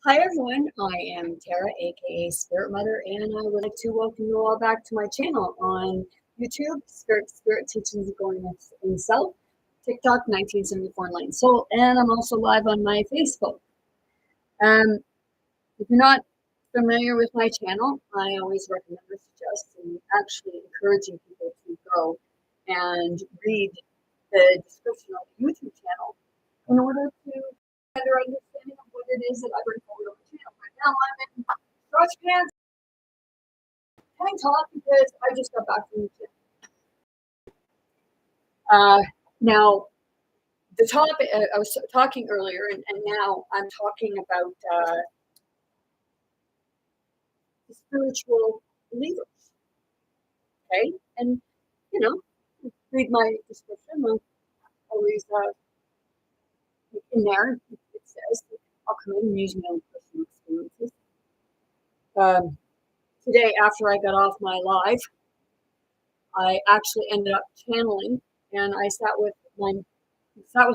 Hi everyone, I am Tara, aka Spirit Mother, and I would like to welcome you all back to my channel on YouTube, Spirit Teachings Going in South, TikTok, 1974 Enlightened Soul, and I'm also live on my Facebook. If you're not familiar with my channel, I always recommend or suggest and actually encouraging people to go and read the description of the YouTube channel in order to better understanding of what it is that I bring forward on the channel. Right now I'm in stretch pants, tank top because I just got back from the gym. Now, the topic I was talking earlier, and now I'm talking about the spiritual believers. Okay, and you know, read my description. I'll always in there it says I'll come in and use my own personal experiences. Today, after I got off my live, I actually ended up channeling, and I sat with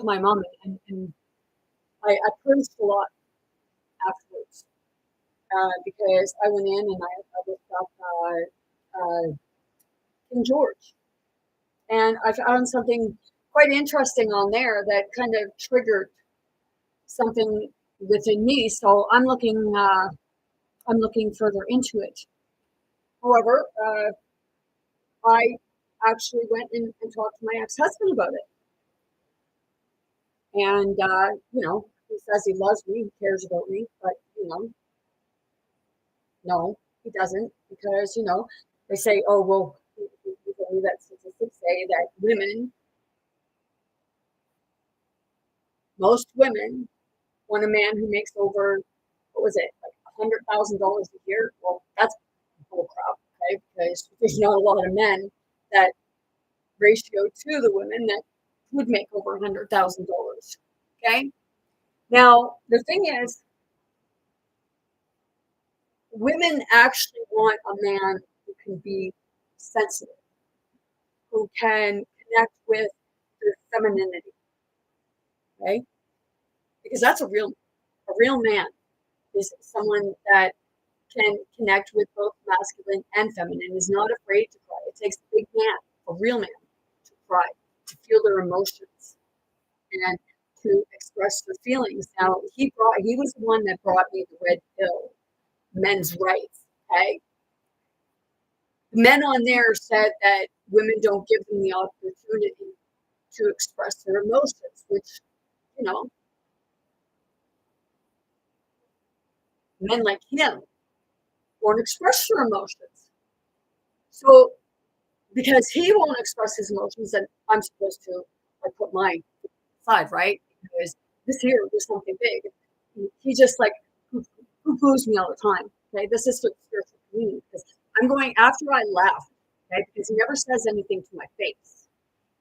my mom, and I preached a lot afterwards because I went in and I looked up King George, and I found something quite interesting on there that kind of triggered something within me. So I'm looking further into it. However, I actually went and talked to my ex-husband about it. And, he says he loves me, he cares about me, but, no, he doesn't because, they say, oh, well, that statistics say that most women want a man who makes over, what was it, like $100,000 a year? Well, that's bull crap, okay? Because there's not a lot of men that ratio to the women that would make over $100,000, okay? Now, the thing is, women actually want a man who can be sensitive, who can connect with their femininity, okay? Because that's a real man is someone that can connect with both masculine and feminine, is not afraid to cry. It takes a big man, a real man, to cry, to feel their emotions and to express their feelings. Now, he was the one that brought me the red pill, men's rights, okay? Men on there said that women don't give them the opportunity to express their emotions, which, you know, men like him won't express their emotions. So, because he won't express his emotions, then I'm supposed to like put my side, right? Because this here was something big. He just like poo-poos me all the time. Okay, this is what spiritual community because I'm going after I left, okay, because he never says anything to my face.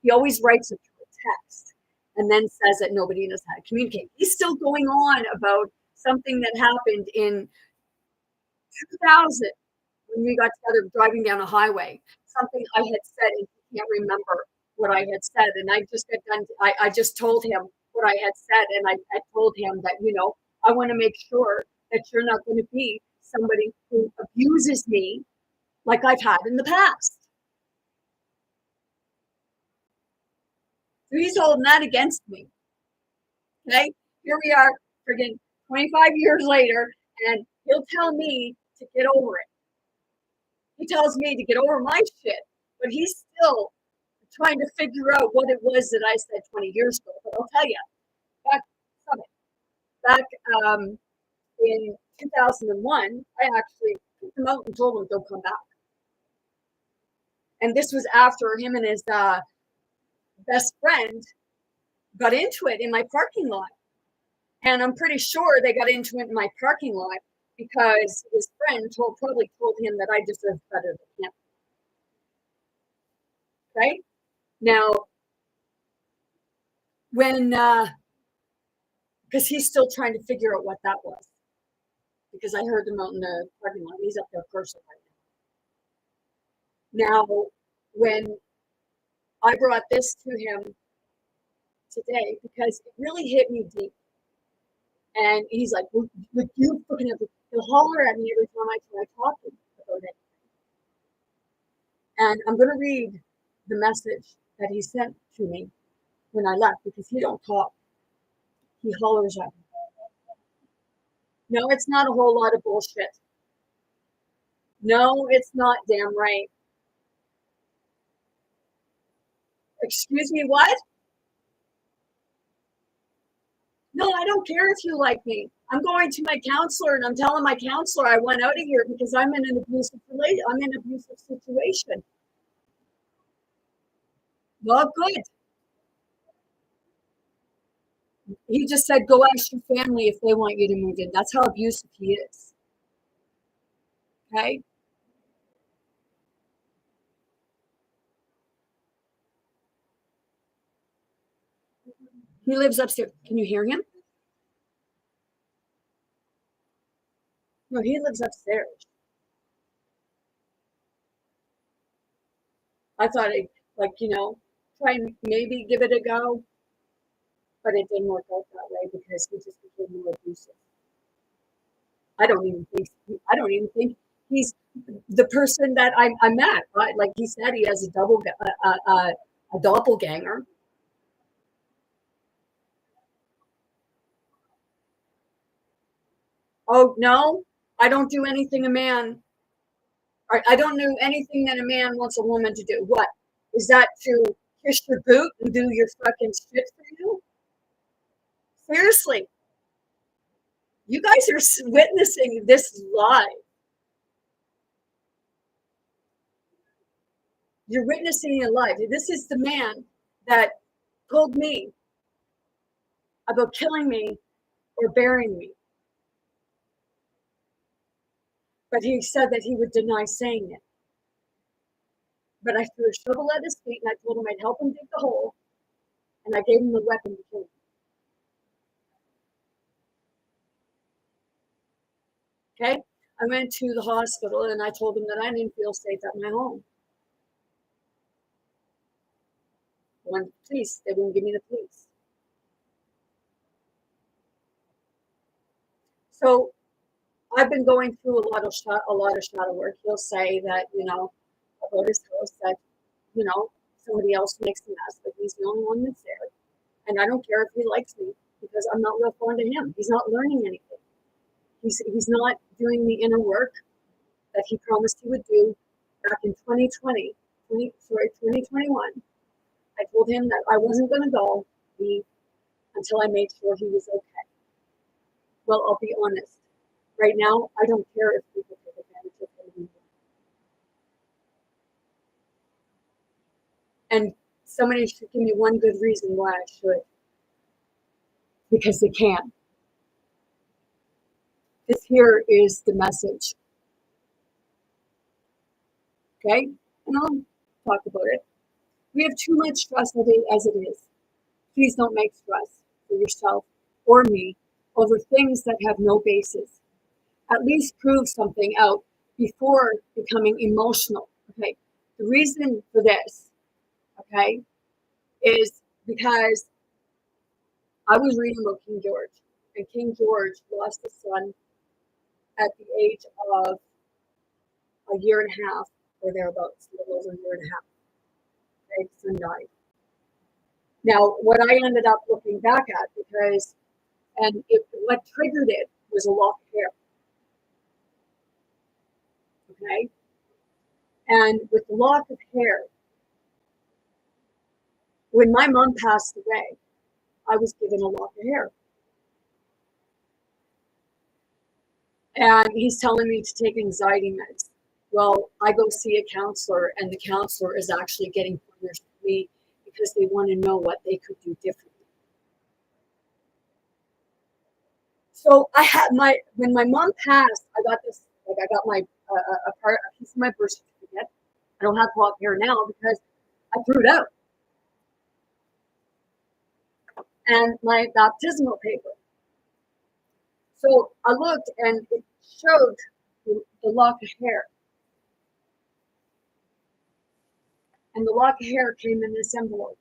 He always writes it through a text and then says that nobody knows how to communicate. He's still going on about something that happened in 2000 when we got together driving down a highway. Something I had said, and he can't remember what I had said. And I just got done. I just told him what I had said, and I told him that I want to make sure that you're not going to be somebody who abuses me like I've had in the past. So he's holding that against me. Okay, here we are, friggin' 25 years later, and he'll tell me to get over it. He tells me to get over my shit, but he's still trying to figure out what it was that I said 20 years ago. But I'll tell you, back, back in 2001, I actually took him out and told him, don't come back. And this was after him and his best friend got into it in my parking lot. And I'm pretty sure they got into it in my parking lot because his friend probably told him that I deserved better than him. Right? Now, when, because he's still trying to figure out what that was. Because I heard him out in the parking lot. He's up there personally right now. Now, when I brought this to him today, because it really hit me deep. And he's like, would you fucking have to, he'll holler at me every time I try talking about it. And I'm going to read the message that he sent to me when I left because he don't talk. He hollers at me. No, it's not a whole lot of bullshit. No, it's not, damn right. Excuse me, what? No, I don't care if you like me. I'm going to my counselor and I'm telling my counselor I want out of here because I'm in an abusive relation. I'm in an abusive situation. Well, good. He just said, go ask your family if they want you to move in. That's how abusive he is. Okay. He lives upstairs. Can you hear him? No, he lives upstairs. I thought I'd, like, try and maybe give it a go, but it didn't work out that way because he just became more abusive. I don't even think he's the person that I met. Right? Like he said, he has a doppelganger. Oh no, I don't do anything a man. I don't do anything that a man wants a woman to do. What is that to kiss your boot and do your fucking shit for you? Seriously, you guys are witnessing this live. You're witnessing it live. This is the man that told me about killing me or burying me. But he said that he would deny saying it. But I threw a shovel at his feet and I told him I'd help him dig the hole. And I gave him the weapon to kill him. Okay? I went to the hospital and I told him that I didn't feel safe at my home. I wanted the police. They wouldn't give me the police. So I've been going through a lot of shadow work. He'll say that, about his house that, somebody else makes a mess, but he's the only one that's there. And I don't care if he likes me because I'm not real fond of him. He's not learning anything. He's not doing the inner work that he promised he would do back in 2021. I told him that I wasn't going to go until I made sure he was okay. Well, I'll be honest. Right now, I don't care if people take advantage of him. And somebody should give me one good reason why I should. Because they can. This here is the message. Okay? And I'll talk about it. We have too much stress as it is. Please don't make stress for yourself or me over things that have no basis. At least prove something out before becoming emotional. Okay. The reason for this, okay, is because I was reading about King George, and King George lost his son at the age of a year and a half or thereabouts, a little over a year and a half. Okay, his son died. Now, what I ended up looking back at, what triggered it was a lock of hair. Okay, and with the lock of hair, when my mom passed away, I was given a lock of hair. And he's telling me to take anxiety meds. Well, I go see a counselor, and the counselor is actually getting pointers for me because they want to know what they could do differently. So when my mom passed, I got this, like I got my a piece of my birth certificate. I don't have lock hair now because I threw it out. And my baptismal paper. So I looked and it showed the lock of hair. And the lock of hair came in this envelope.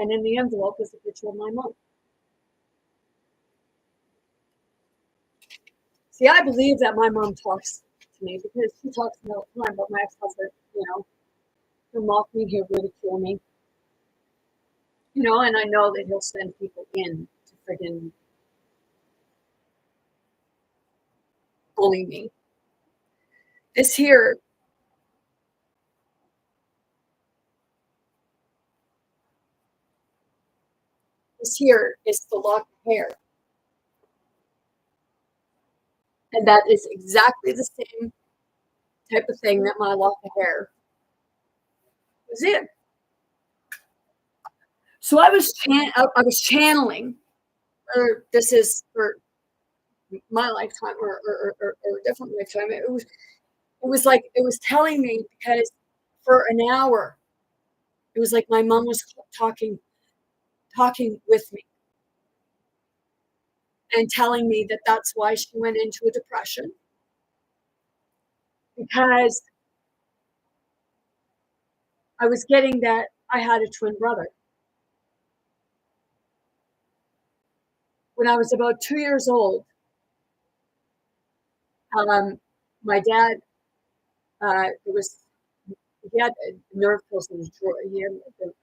And in the envelope is a picture of my mom. See, I believe that my mom talks to me because she talks to me all the time, but my ex-husband, he'll mock me, he'll ridicule me, and I know that he'll send people in to friggin' bully me. This here is the lock of hair. And that is exactly the same type of thing that my lock of hair was in. So I was channeling, or this is for my lifetime or a different lifetime. It was like it was telling me because for an hour it was like my mom was talking with me and telling me that that's why she went into a depression, because I was getting that I had a twin brother. When I was about 2 years old, my dad, it was he had nerve pills in his drawer.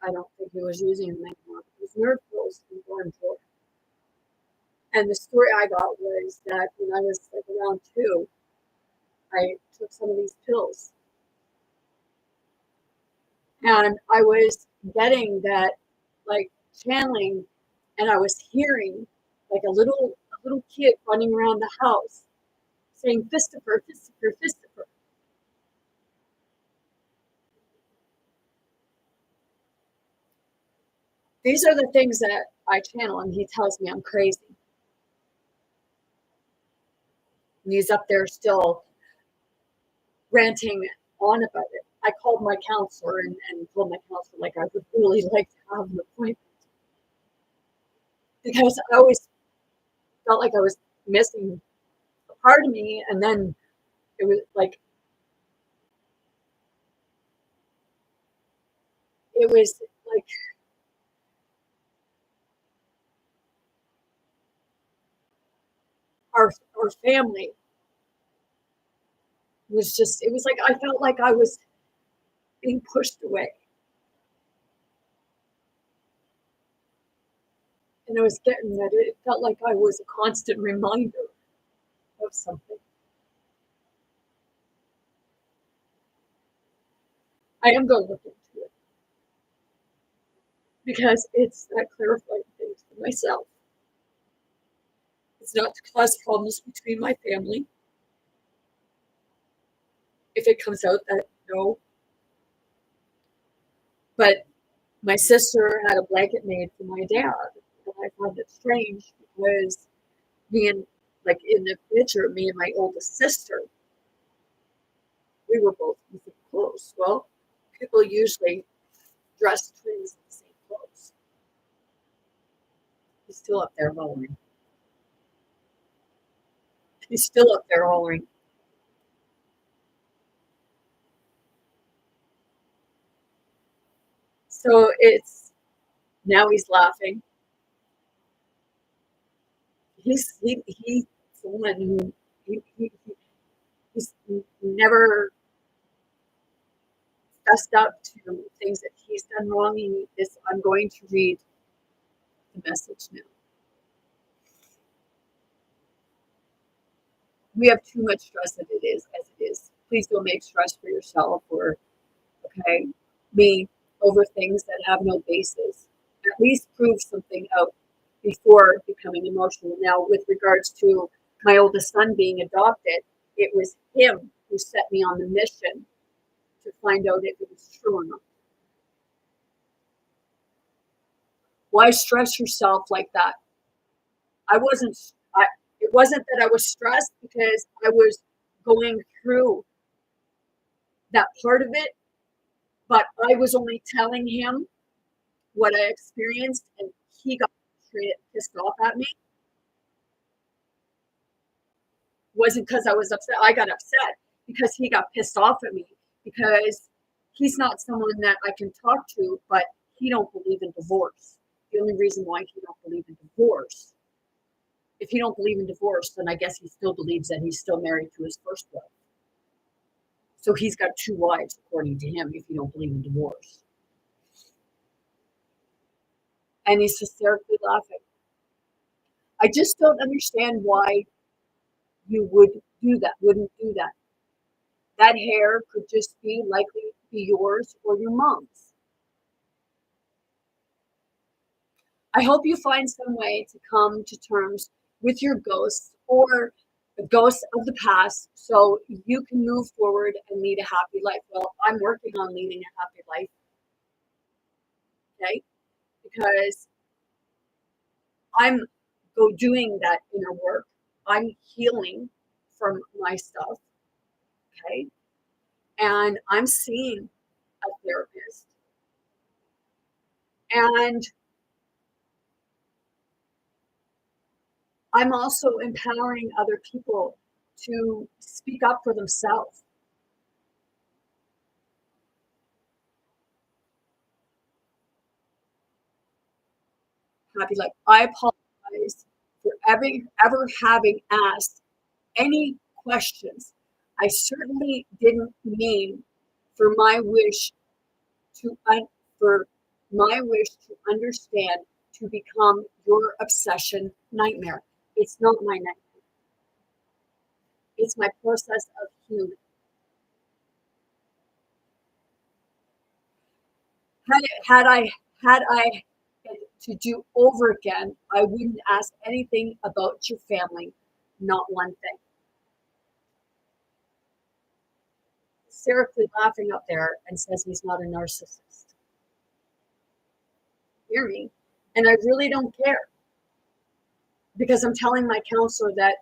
I don't think he was using them anymore. It was nerve pills in one drawer. And the story I got was that when I was like around 2, I took some of these pills, and I was getting that like channeling, and I was hearing like a little kid running around the house saying Christopher, Christopher, Christopher. These are the things that I channel, and he tells me I'm crazy. And he's up there still ranting on about it. I called my counselor and told my counselor like I would really like to have an appointment, because I always felt like I was missing a part of me, and then it was like it was like our family was just, it was like I felt like I was being pushed away, and I was getting that it felt like I was a constant reminder of something. I am going to look into it because it's not clarifying things for myself. It's not to cause problems between my family. If it comes out that no, but my sister had a blanket made for my dad, and I found it strange because me and like in the picture, me and my oldest sister, we were both in the same clothes. Well, people usually dress twins in the same clothes. He's still up there hollering. He's still up there hollering. So it's now he's laughing. He's the one who he's never fessed up to things that he's done wrong. I'm going to read the message now. We have too much stress as it is. Please don't make stress for yourself or okay me over things that have no basis. At least prove something out before becoming emotional. Now, with regards to my oldest son being adopted, it was him who set me on the mission to find out if it was true or not. Why stress yourself like that? I wasn't. It wasn't that I was stressed because I was going through that part of it, but I was only telling him what I experienced, and he got pissed off at me. Wasn't because I was upset. I got upset because he got pissed off at me because he's not someone that I can talk to, but he don't believe in divorce. The only reason why he don't believe in divorce, if he don't believe in divorce, then I guess he still believes that he's still married to his first wife. So he's got two wives, according to him, if you don't believe in divorce. And he's hysterically laughing. I just don't understand why you wouldn't do that. That hair could just be likely to be yours or your mom's. I hope you find some way to come to terms with your ghosts or the ghosts of the past so you can move forward and lead a happy life. Well, I'm working on leading a happy life, okay? Because I'm doing that inner work. I'm healing from my stuff, okay? And I'm seeing a therapist. And I'm also empowering other people to speak up for themselves. Happy life. I apologize for ever having asked any questions. I certainly didn't mean for my wish to for my wish to understand to become your obsession nightmare. It's not my nightmare. It's my process of healing. Had I had to do over again, I wouldn't ask anything about your family, not one thing. Hysterically laughing up there and says he's not a narcissist. Hear me? And I really don't care because I'm telling my counselor that,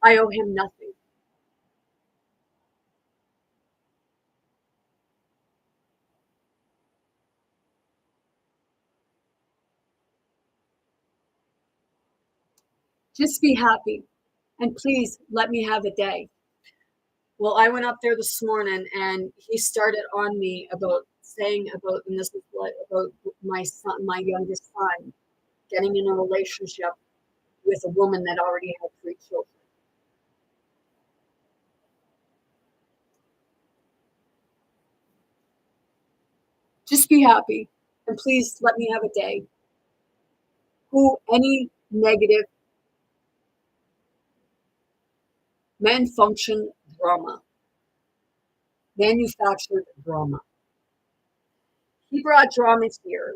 I owe him nothing. Just be happy and please let me have a day. Well, I went up there this morning and he started on me about saying about, and this is what, about my son, my youngest son, getting in a relationship with a woman that already had 3 children. Just be happy and please let me have a day. Who any negative malfunction drama, manufactured drama. He brought drama here.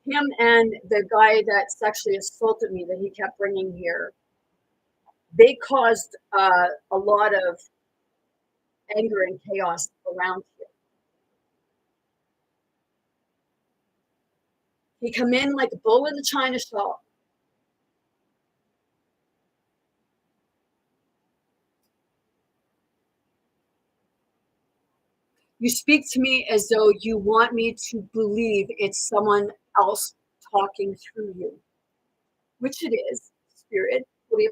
Him and the guy that sexually assaulted me that he kept bringing here, they caused a lot of anger and chaos around here. He come in like a bull in the china shop. You speak to me as though you want me to believe it's someone else talking through you, which it is, spirit. You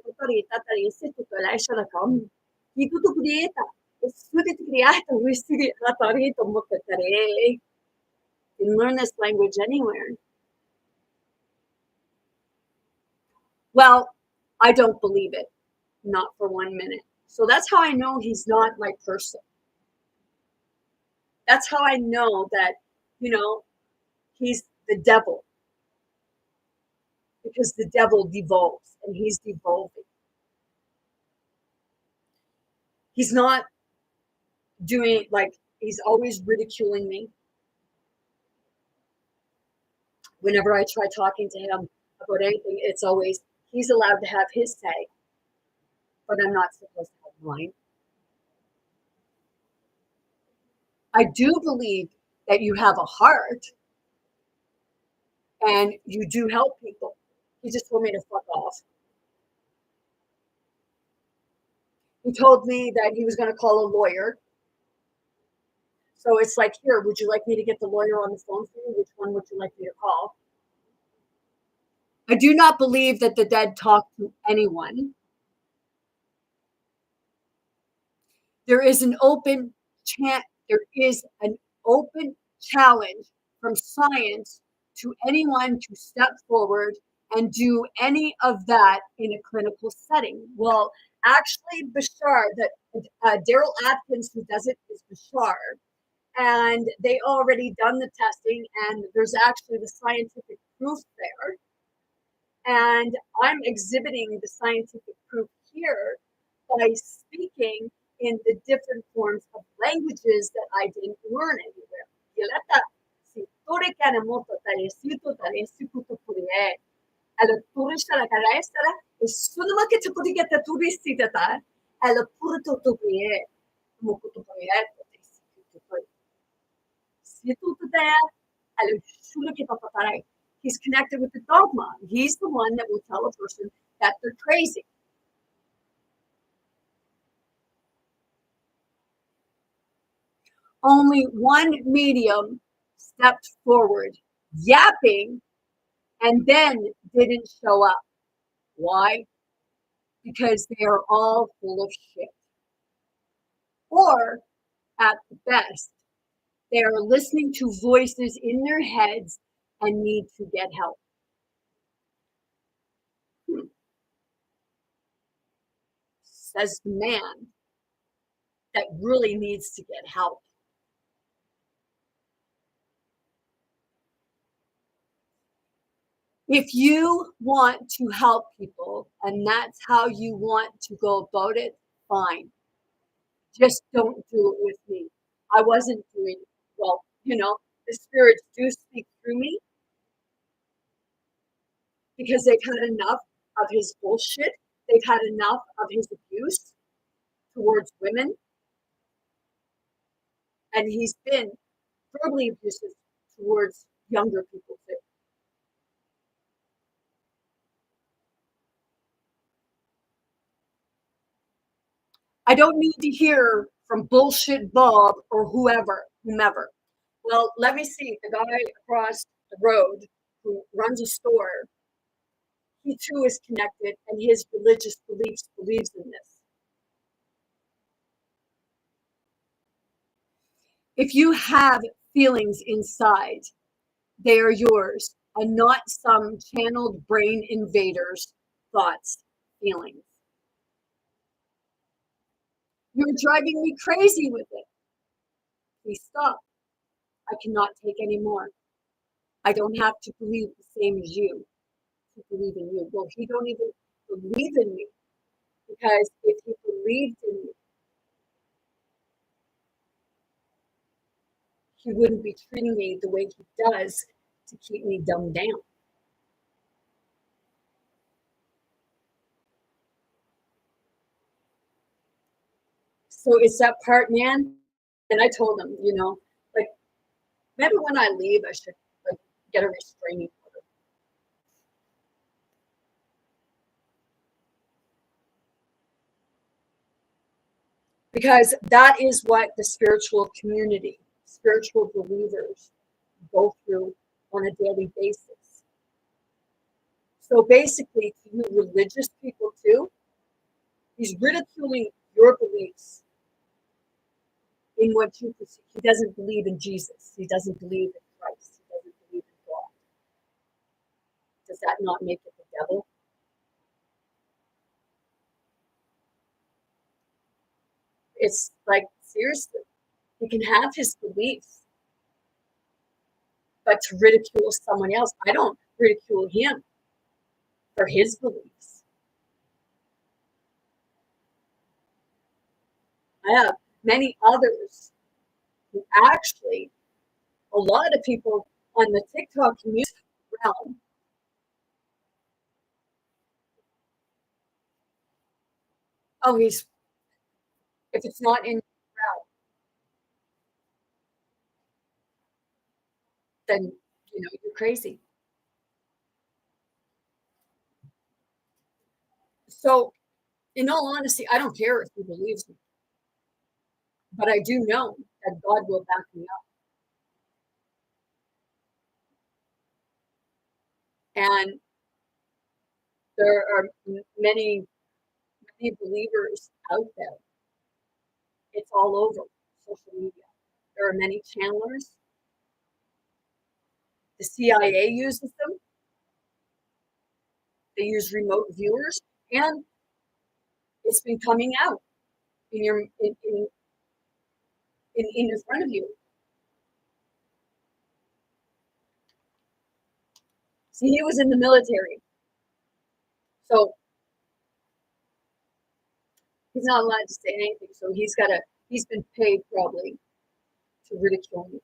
can learn this language anywhere. Well, I don't believe it, not for 1 minute. So that's how I know he's not my person. That's how I know that, he's the devil because the devil devolves and he's devolving. He's not doing like he's always ridiculing me. Whenever I try talking to him about anything, it's always he's allowed to have his say, but I'm not supposed to have mine. I do believe that you have a heart and you do help people. He just told me to fuck off. He told me that he was going to call a lawyer. So it's like, here, would you like me to get the lawyer on the phone for you? Which one would you like me to call? I do not believe that the dead talk to anyone. There is an open chance. There is an open challenge from science to anyone to step forward and do any of that in a clinical setting. Well, actually, Bashar, that Daryl Atkins, who does it, is Bashar, and they already done the testing, and there's actually the scientific proof there. And I'm exhibiting the scientific proof here by speaking in the different forms of languages that I didn't learn anywhere. Yelata, si tore kana moto tare sito tare sikuto puriye. Alo turista la cara estera, e sunuma ke chukuri ke turisti tata, alo purto to puriye. Mokuto puriye, sikuto puriye. Sikuto taya, alo shulu ke papatarai. He's connected with the dogma. He's the one that will tell a person that they're crazy. Only one medium stepped forward, yapping, and then didn't show up. Why? Because they are all full of shit. Or, at the best, they are listening to voices in their heads and need to get help. Says the man that really needs to get help. If you want to help people and that's how you want to go about it, fine. Just don't do it with me. I wasn't doing it. Well, the spirits do speak through me because they've had enough of his bullshit. They've had enough of his abuse towards women. And he's been verbally abusive towards younger people too. I don't need to hear from bullshit Bob or whomever. Well, let me see. The guy across the road who runs a store, he too is connected, and his religious beliefs believes in this. If you have feelings inside, they are yours and not some channeled brain invaders' thoughts, feelings. You're driving me crazy with it. Please stop. I cannot take any more. I don't have to believe the same as you to believe in you. Well, he don't even believe in me because if he believed in me, he wouldn't be treating me the way he does to keep me dumbed down. So it's that part, man. And I told him, like maybe when I leave, I should like get a restraining order. Because that is what the spiritual community, spiritual believers go through on a daily basis. So basically, to you religious people too, he's ridiculing your beliefs in what you perceive. He doesn't believe in Jesus. He doesn't believe in Christ. He doesn't believe in God. Does that not make it the devil? It's like, seriously, he can have his beliefs, but to ridicule someone else, I don't ridicule him for his beliefs. I have many others who actually, a lot of people on the TikTok community realm, oh, if it's not in your realm, then, you're crazy. So, in all honesty, I don't care if he believes me, but I do know that God will back me up. And there are many, many believers out there. It's all over social media. There are many channelers. The CIA uses them. They use remote viewers, and it's been coming out in front of you. See, he was in the military, so he's not allowed to say anything. So he's been paid probably to ridicule me,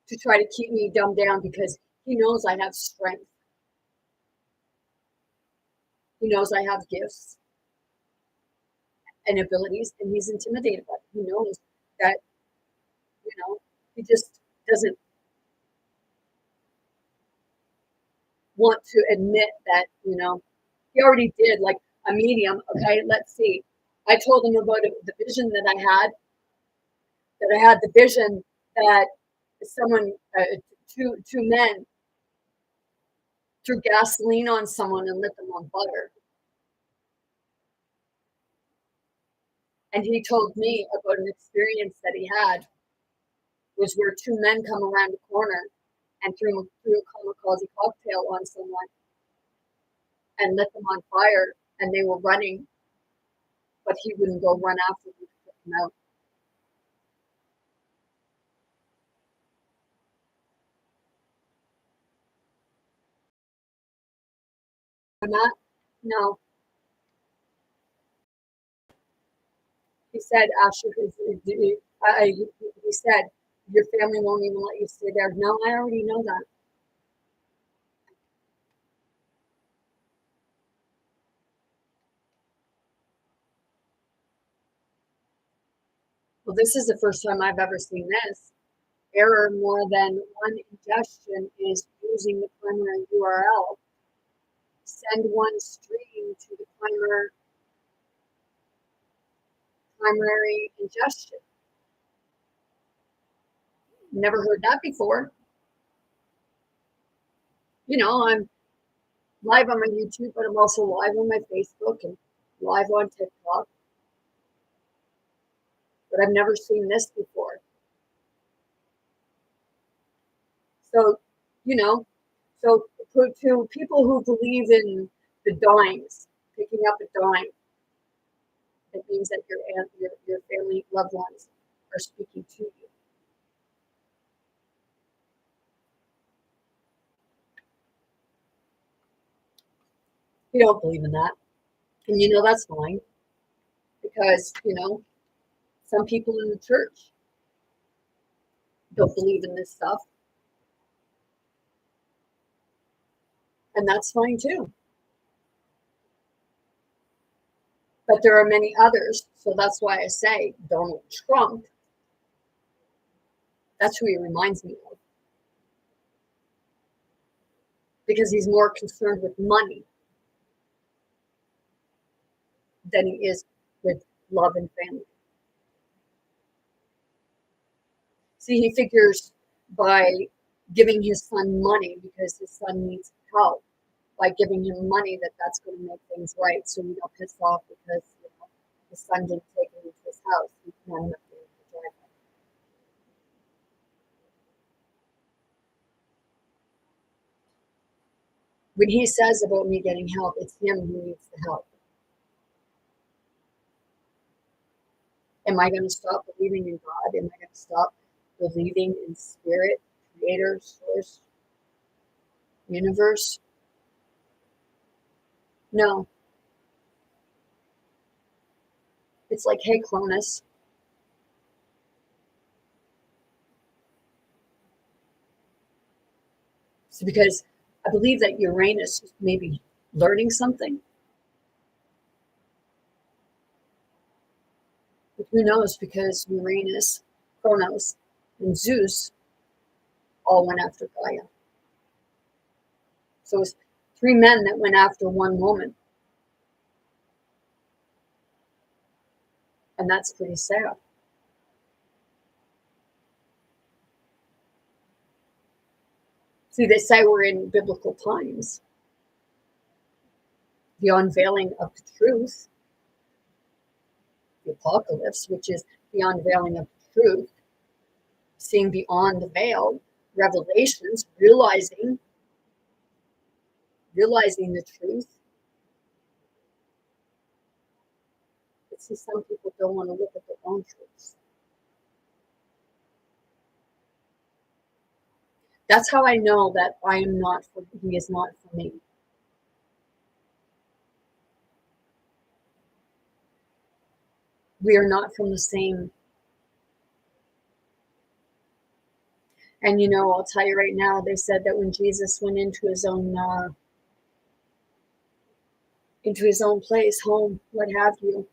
to try to keep me dumbed down because he knows I have strength. He knows I have gifts and abilities, and he's intimidated by it. He knows that, he just doesn't want to admit that, he already did, like a medium. Okay, let's see. I told him about the vision that I had the vision that someone, two men threw gasoline on someone and lit them on fire. And he told me about an experience that he had, was where two men come around the corner and threw a kamikaze cocktail on someone and lit them on fire, and they were running, but he wouldn't go run after them to put them out. I'm not, no. He said, Asher, he said, your family won't even let you stay there. No, I already know that. Well, this is the first time I've ever seen this. Error more than one ingestion is using the primary URL. Send one stream to the primary ingestion. Never heard that before. I'm live on my YouTube, but I'm also live on my Facebook and live on TikTok. But I've never seen this before. So, to people who believe in the dimes, picking up a dime, it means that your family loved ones are speaking to you. You don't believe in that. And that's fine. Because, some people in the church don't believe in this stuff. And that's fine too. But there are many others. So that's why I say Donald Trump, that's who he reminds me of. Because he's more concerned with money than he is with love and family. See, he figures by giving his son money because his son needs help, by giving him money that's going to make things right. So you don't piss off because his son didn't take him into his house. He can end up being the driveway. When he says about me getting help, it's him who needs the help. Am I going to stop believing in God? Am I going to stop believing in spirit, creator, source, universe? No. It's like, hey, Cronus. So because I believe that Uranus is maybe learning something. But who knows? Because Uranus, Kronos, and Zeus all went after Gaia. So it's three men that went after one woman. And that's pretty sad. See, they say we're in biblical times. The unveiling of the truth. the apocalypse, which is the unveiling of the truth, seeing beyond the veil, revelations, realizing the truth. But see, some people don't want to look at their own truths. That's how I know that I am not for, he is not for me. We are not from the same. And you know, I'll tell you right now, they said that when Jesus went into his own place, home, what have you,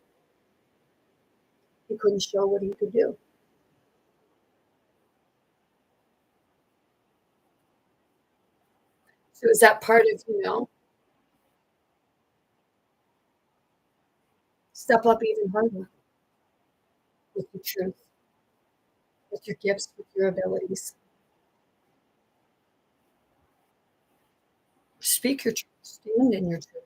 he couldn't show what he could do. So is that part of, step up even harder with your truth, with your gifts, with your abilities. Speak your truth, stand in your truth.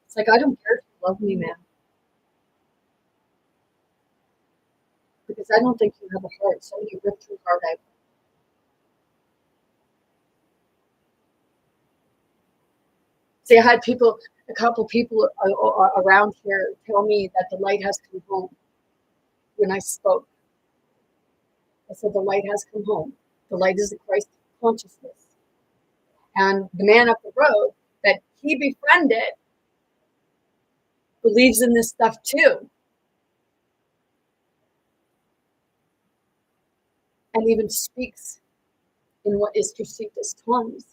It's like, I don't care if you love me, man, because I don't think you have a heart, so you ripped your heart out. See, I had a couple people around here tell me that the light has come home when I spoke. I said, the light has come home. The light is the Christ consciousness. And the man up the road that he befriended believes in this stuff too. And even speaks in what is perceived as tongues.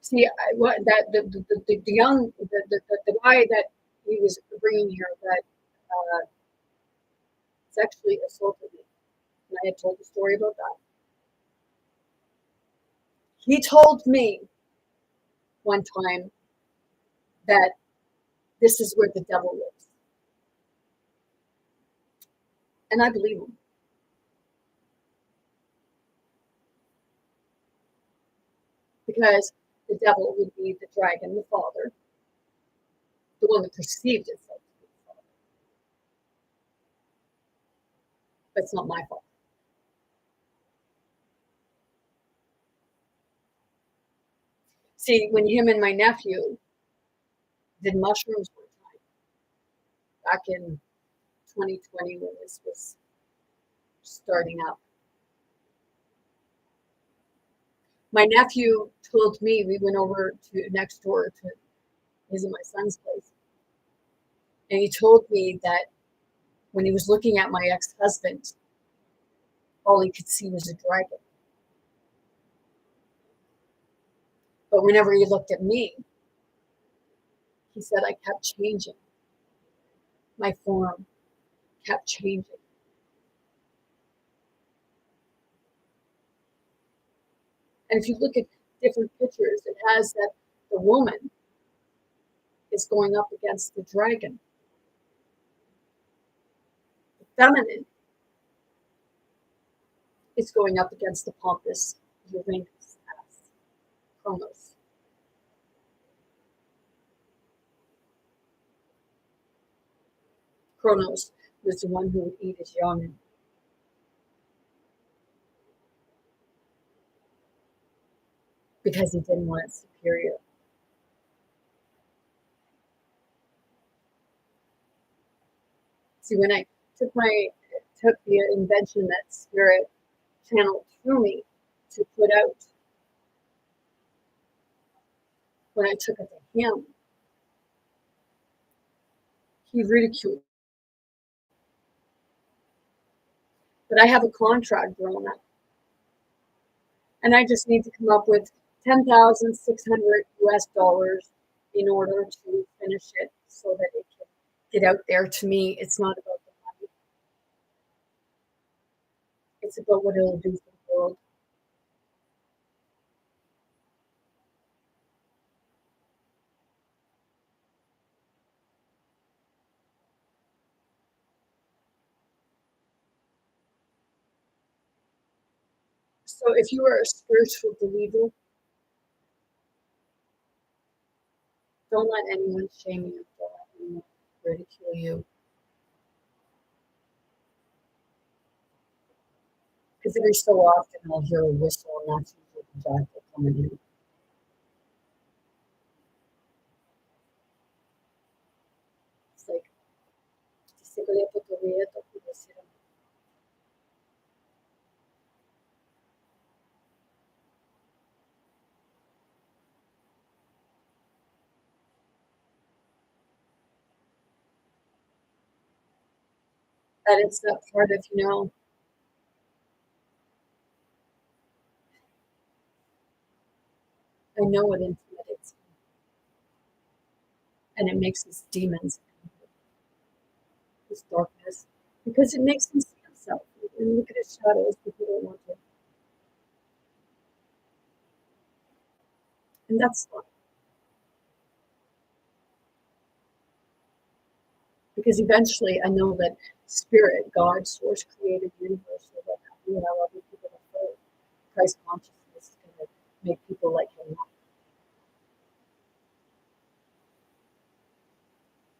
See, what that the young the guy that he was bringing here that sexually assaulted me, and I had told the story about that. He told me one time that this is where the devil lives, and I believe him. Because the devil would be the dragon, the father, the one that perceived itself to be the father. But it's not my fault. See, when him and my nephew did mushrooms one time, back in 2020 when this was starting up, my nephew told me, we went over to next door to his and my son's place, and he told me that when he was looking at my ex-husband, all he could see was a dragon. But whenever he looked at me, he said I kept changing. My form kept changing. And if you look at different pictures, it has that the woman is going up against the dragon. The feminine is going up against the pompous Uranus as Chronos. Chronos was the one who would eat his young. Because he didn't want it superior. See, when I took the invention that spirit channeled through me to put out, when I took it to him, he ridiculed. But I have a contract grown up, and I just need to come up with 10,600 US dollars in order to finish it so that it can get out there. To me, it's not about the money. It's about what it'll do for the world. So if you are a spiritual believer, don't let anyone shame you. Don't let anyone ridicule you. Because every so often I'll hear a whistle, and that's usually the jackal coming in. It's like, and it's that part of, I know it intimidates me, and it makes his demons, his darkness, because it makes him see himself. And look at his shadows, people don't want to. And that's fine. Because eventually I know that spirit, God, source, created universe, so that we allow other people to flow. Christ consciousness is going to make people like him.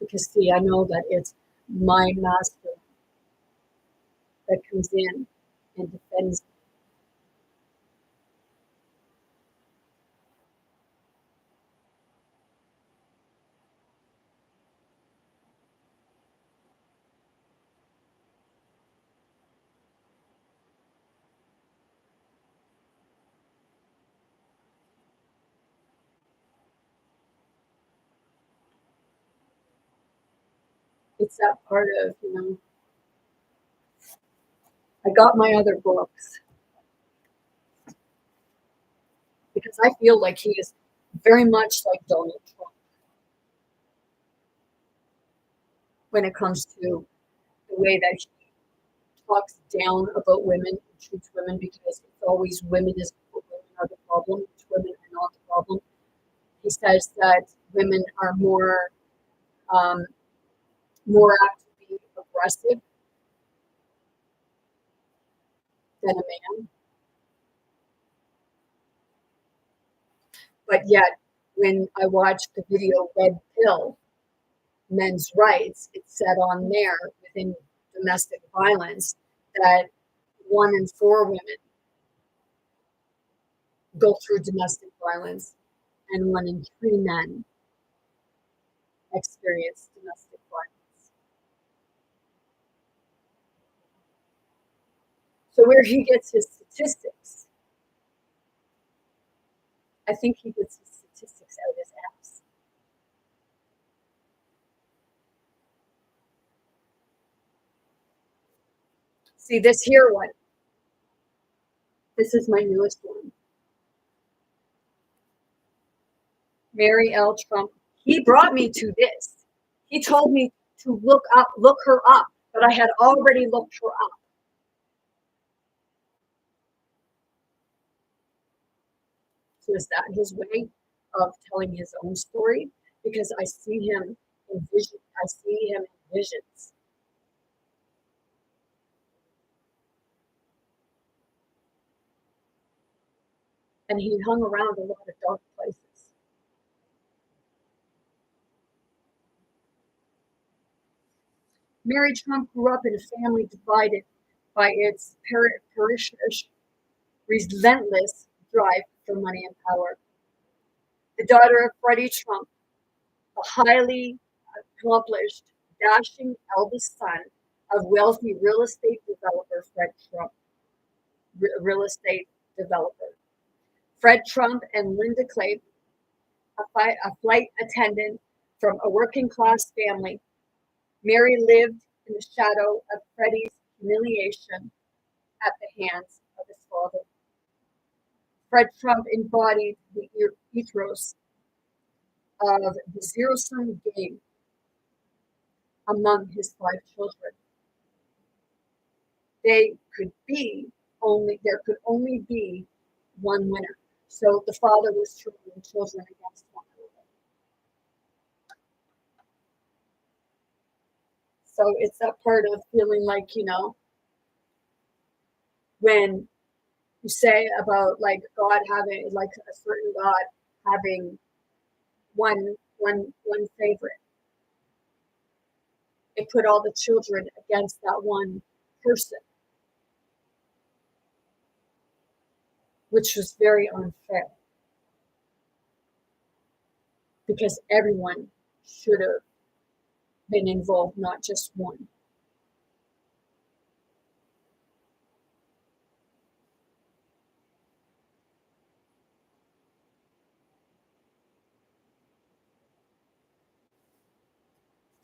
Because see, I know that it's my master that comes in and defends me. It's that part of, I got my other books because I feel like he is very much like Donald Trump when it comes to the way that he talks down about women and treats women, because it's always women are the problem, women are not the problem. He says that women are um, more apt to be aggressive than a man, but yet when I watched the video Red Pill, Men's Rights, it said on there within domestic violence that 1 in 4 women go through domestic violence and 1 in 3 men experience domestic violence. So where he gets his statistics, I think he gets his statistics out of his ass. See this here one. This is my newest one. Mary L. Trump. He brought me to this. He told me to look her up, but I had already looked her up. So is that his way of telling his own story? Because I see him in vision. I see him in visions. And he hung around a lot of dark places. Mary Trump grew up in a family divided by its parishioners' relentless drive for money and power. The daughter of Freddie Trump, a highly accomplished, dashing eldest son of wealthy real estate developer Fred Trump, real estate developer. Fred Trump and Linda Clay, a flight attendant from a working class family. Mary lived in the shadow of Freddie's humiliation at the hands of his father. Fred Trump embodied the ethos of the zero-sum game among his 5 children. There could only be one winner. So the father was turning children against one another. So it's that part of feeling like, when you say about like God having like a certain God having one favorite. It put all the children against that one person, which was very unfair because everyone should have been involved, not just one.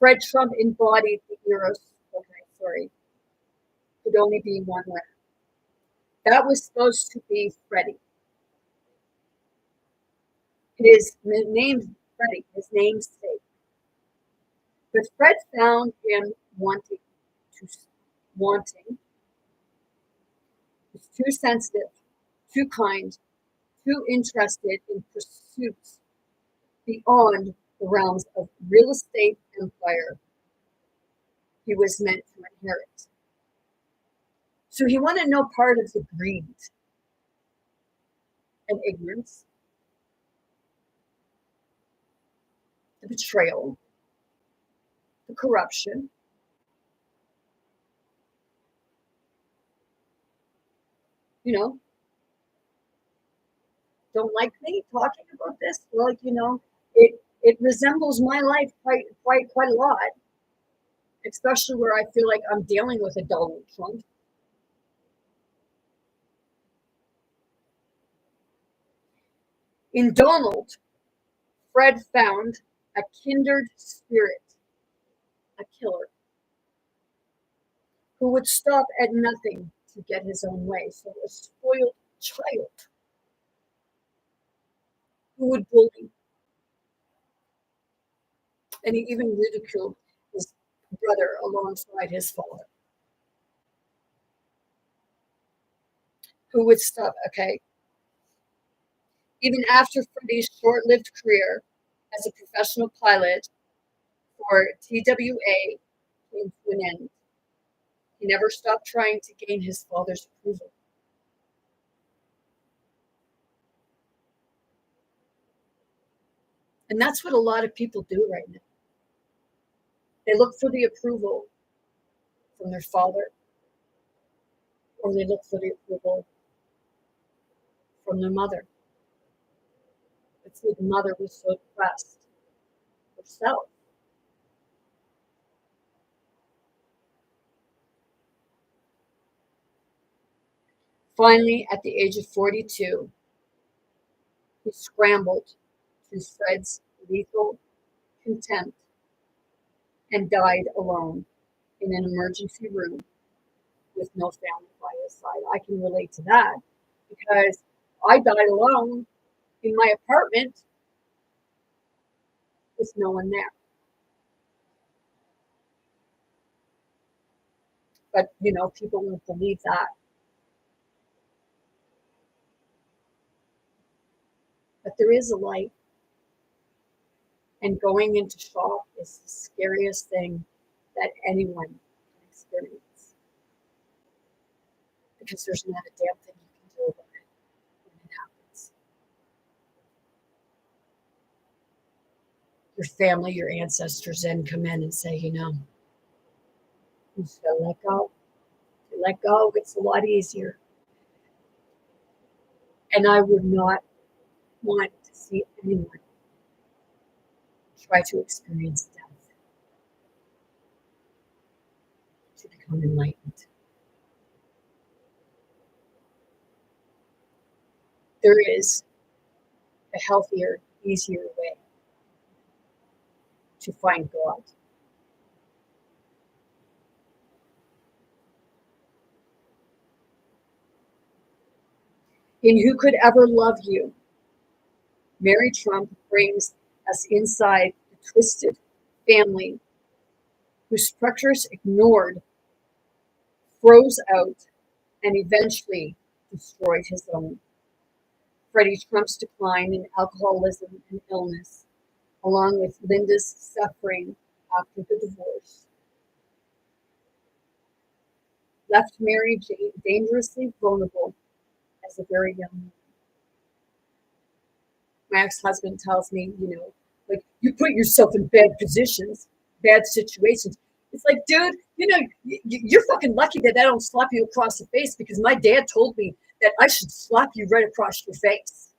Fred Trump embodied the Eros. Okay, sorry, could only be one winner. That was supposed to be Freddie. His name's Freddie, his namesake. But Fred found him to wanting, was too sensitive, too kind, too interested in pursuits beyond the realms of real estate empire he was meant to inherit. So he wanted no part of the greed and ignorance, the betrayal, the corruption. You know, don't like me talking about this? Well, it resembles my life quite a lot, especially where I feel like I'm dealing with a Donald Trump. In Donald, Fred found a kindred spirit, a killer, who would stop at nothing to get his own way. So a spoiled child who would bully, and he even ridiculed his brother alongside his father, who would stop, okay, even after Freddie's short-lived career as a professional pilot for TWA came to an end. He never stopped trying to gain his father's approval. And that's what a lot of people do right now. They look for the approval from their father, or they look for the approval from their mother. It's like the mother was so depressed herself. Finally, at the age of 42, he scrambled through Fred's lethal contempt and died alone in an emergency room with no family by his side. I can relate to that because I died alone in my apartment with no one there. But, people won't believe that. But there is a light, and going into shock is the scariest thing that anyone can experience because there's not a damn thing you can do about it when it happens. Your family, your ancestors then come in and say, you just gotta let go. You let go, it's a lot easier. And I would not want to see anyone try to experience death to become enlightened. There is a healthier, easier way to find God. In Who Could Ever Love You, Mary Trump brings us inside the twisted family whose structures ignored, froze out, and eventually destroyed his own. Freddie Trump's decline in alcoholism and illness, along with Linda's suffering after the divorce, left Mary dangerously vulnerable as a very young woman. My ex-husband tells me, like, you put yourself in bad positions, bad situations. It's like, dude, you're fucking lucky that I don't slap you across the face, because my dad told me that I should slap you right across your face.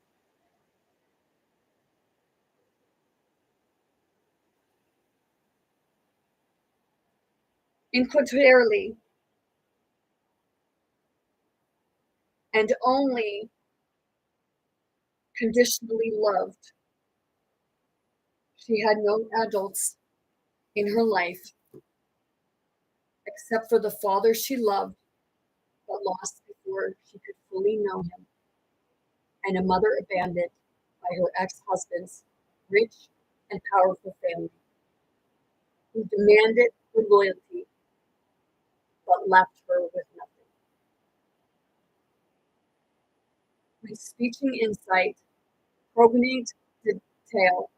Incontrovertibly, and only conditionally loved. She had no adults in her life except for the father she loved but lost before she could fully know him, and a mother abandoned by her ex-husband's rich and powerful family, who demanded her loyalty but left her with nothing. My speeching insight, poignant detail,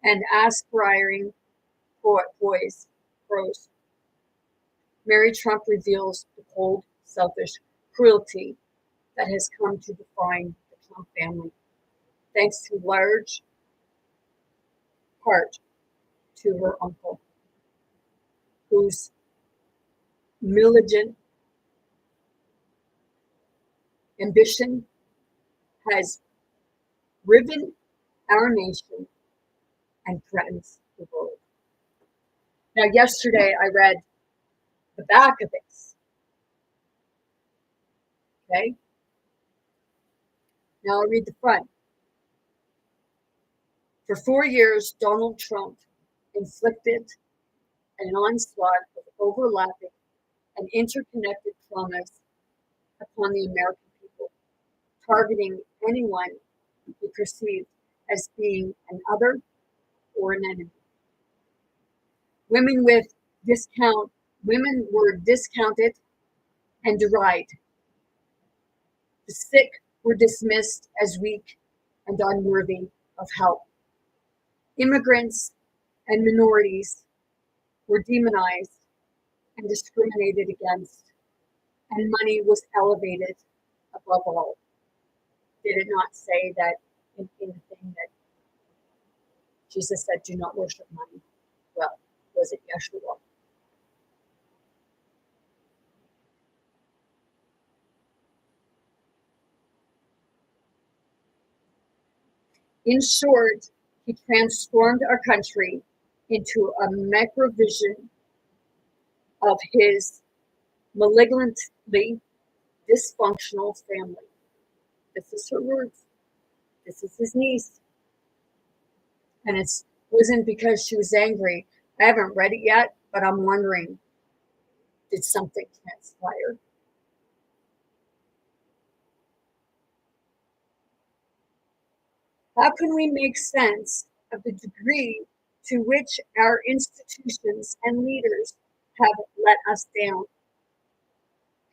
and aspiring prose, Mary Trump reveals the cold, selfish cruelty that has come to define the Trump family, thanks to large part to her uncle, whose militant ambition has riven our nation and threatens the world. Now, yesterday I read the back of this. Okay. Now I'll read the front. For 4 years, Donald Trump inflicted an onslaught of overlapping and interconnected traumas upon the American people, targeting anyone he perceived as being an other or an enemy. Women with women were discounted and derided. The sick were dismissed as weak and unworthy of help. Immigrants and minorities were demonized and discriminated against, and money was elevated above all. Did it not say that in the thing that Jesus said, do not worship money? Well, was it Yeshua? In short, he transformed our country into a macrovision of his malignantly dysfunctional family. This is her words. This is his niece. And it wasn't because she was angry. I haven't read it yet, but I'm wondering, did something transpire? How can we make sense of the degree to which our institutions and leaders have let us down?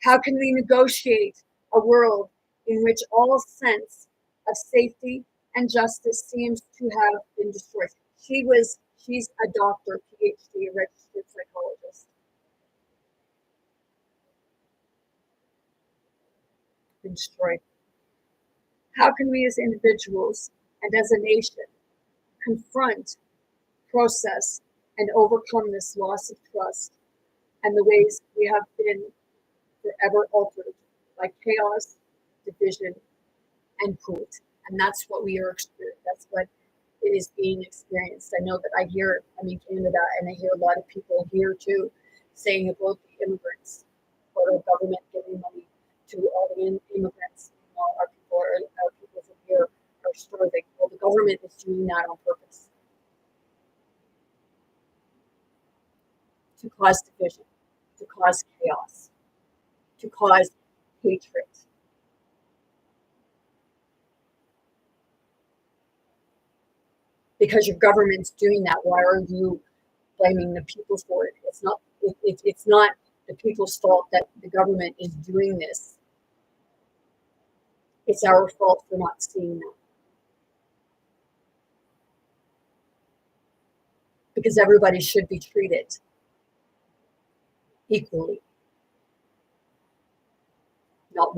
How can we negotiate a world in which all sense of safety and justice seems to have been destroyed? She's a doctor, PhD, a registered psychologist. Been destroyed. How can we as individuals and as a nation confront, process, and overcome this loss of trust and the ways we have been forever altered by chaos, division, and cruelty? And that's what we are experiencing. That's what is being experienced. I know that I'm in Canada, and I hear a lot of people here too saying about the immigrants, about our government giving money to all the immigrants. Our people from here are starving. Well, the government is doing that on purpose to cause division, to cause chaos, to cause hatred. Because your government's doing that, why are you blaming the people for it? It's not the people's fault that the government is doing this. It's our fault for not seeing that. Because everybody should be treated equally. Not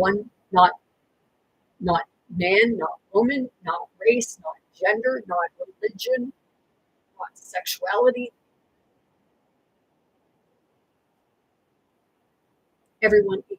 not man, not woman, not race, not gender, not religion, not sexuality. Everyone equal.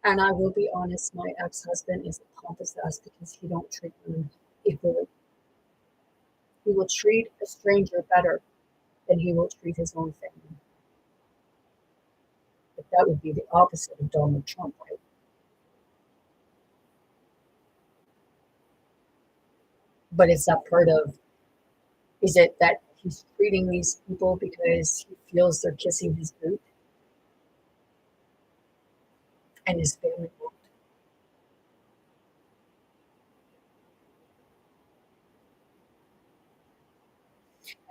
And I will be honest, my ex-husband is a pompous ass because he don't treat women equally. He will treat a stranger better than he will treat his own family. But that would be the opposite of Donald Trump, right? But is that part of, is it that he's treating these people because he feels they're kissing his boot and his family won't?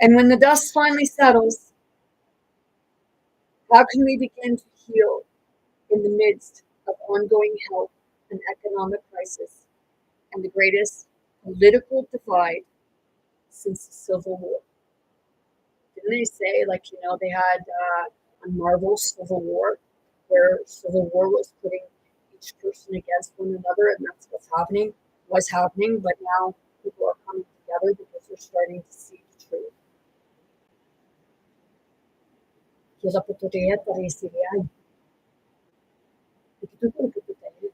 And when the dust finally settles, how can we begin to heal in the midst of ongoing health and economic crisis and the greatest political divide since the Civil War? Didn't they say, like, they had a Marvel Civil War where Civil War was putting each person against one another, and that's was happening, but now people are coming together because they're starting to see the truth. Chiesa Pottorietta Resiliai, perché tutto lo che tu te,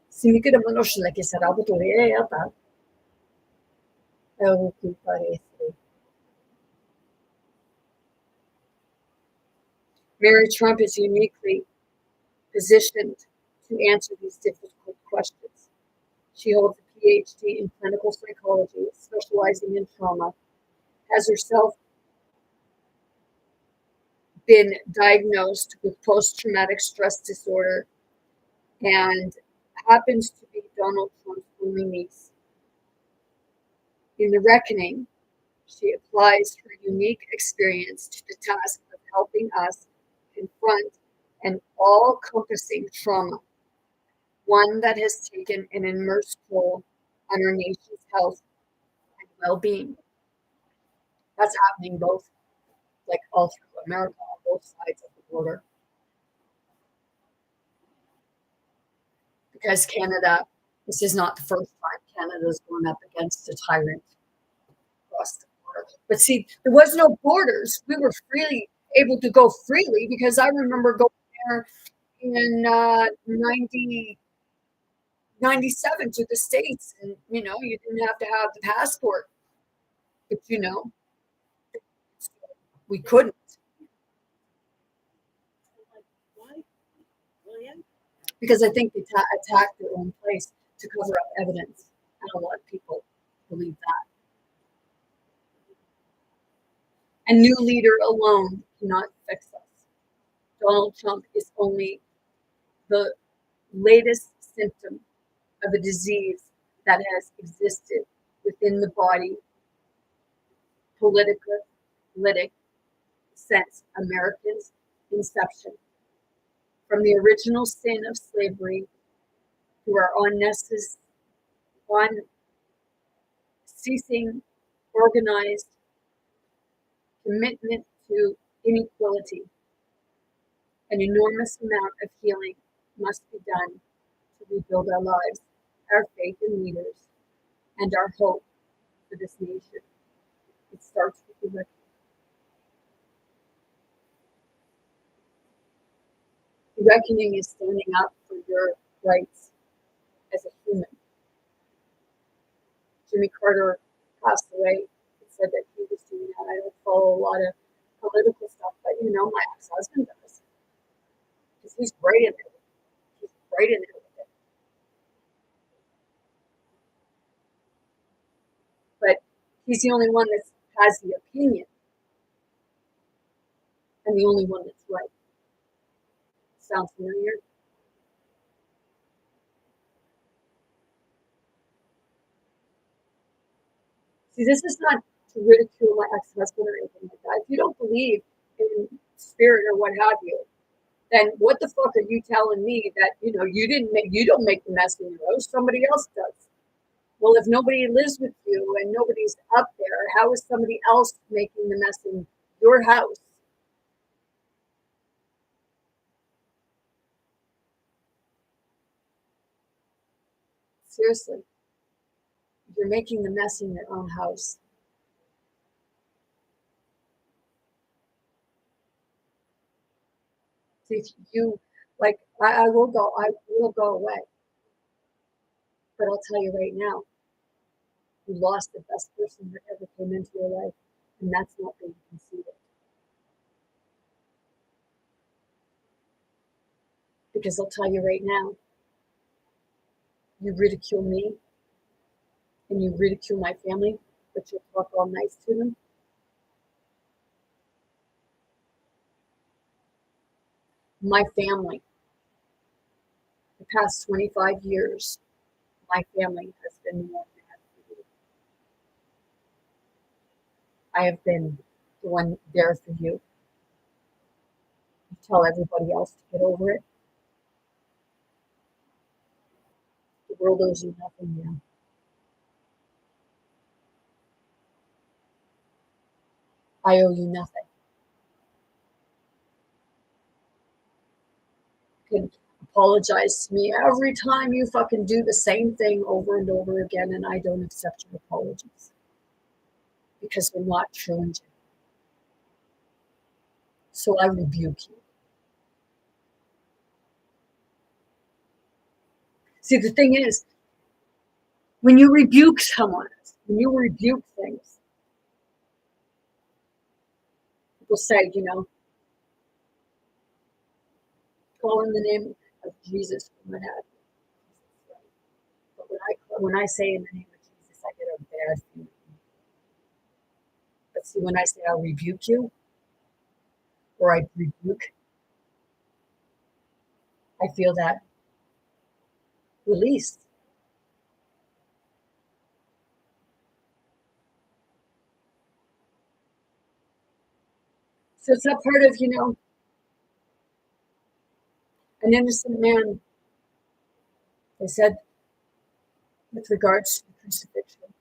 si mi chiede conoscere che sarà Pottorietta, è un pare. Mary Trump is uniquely positioned to answer these difficult questions. She holds a PhD in clinical psychology, specializing in trauma, has herself been diagnosed with post traumatic stress disorder, and happens to be Donald Trump's only niece. In The Reckoning, she applies her unique experience to the task of helping us confront an all encompassing trauma, one that has taken an immense toll on our nation's health and well being. That's happening both, like, all through America on both sides of the border. Because Canada, this is not the first time Canada's gone up against a tyrant across the border. But see, there was no borders. We were freely able to go freely because I remember going there in 97 to the States, and you didn't have to have the passport, but we couldn't. Because I think they attacked their own place to cover up evidence, and a lot of people believe that. A new leader alone cannot fix us. Donald Trump is only the latest symptom of a disease that has existed within the body, politic, since America's inception. From the original sin of slavery to our unceasing organized commitment to inequality, an enormous amount of healing must be done to rebuild our lives, our faith in leaders, and our hope for this nation. It starts with the reckoning. The reckoning is standing up for your rights as a human. Jimmy Carter passed away. He said that he was doing that. I don't follow a lot of political stuff, but my ex-husband does. Because he's great at it. He's great at it. But he's the only one that has the opinion and the only one that's right. Sounds familiar? See, this is not to ridicule my ex-husband or anything like that. If you don't believe in spirit or what have you, then what the fuck are you telling me that, you don't make the mess in your house, somebody else does? Well, if nobody lives with you and nobody's up there, how is somebody else making the mess in your house? Seriously, you're making the mess in your own house. See, if you like, I will go away, but I'll tell you right now, you lost the best person that ever came into your life, and that's not being conceited. Because I'll tell you right now, you ridicule me and you ridicule my family, but you'll talk all nice to them. My family, the past 25 years, my family has been the one that has for you. I have been the one there for you. You tell everybody else to get over it. The world owes you nothing now. I owe you nothing. You can apologize to me every time you fucking do the same thing over and over again, and I don't accept your apologies because they're not true and genuine. So I rebuke you. See, the thing is, when you rebuke someone, when you rebuke things, people say, call in the name of Jesus from the head. But when I say in the name of Jesus, I get a bad feeling. But see, when I say I'll rebuke you, or I rebuke, I feel that release. So it's that part of, an innocent man, they said, with regards to the crucifixion,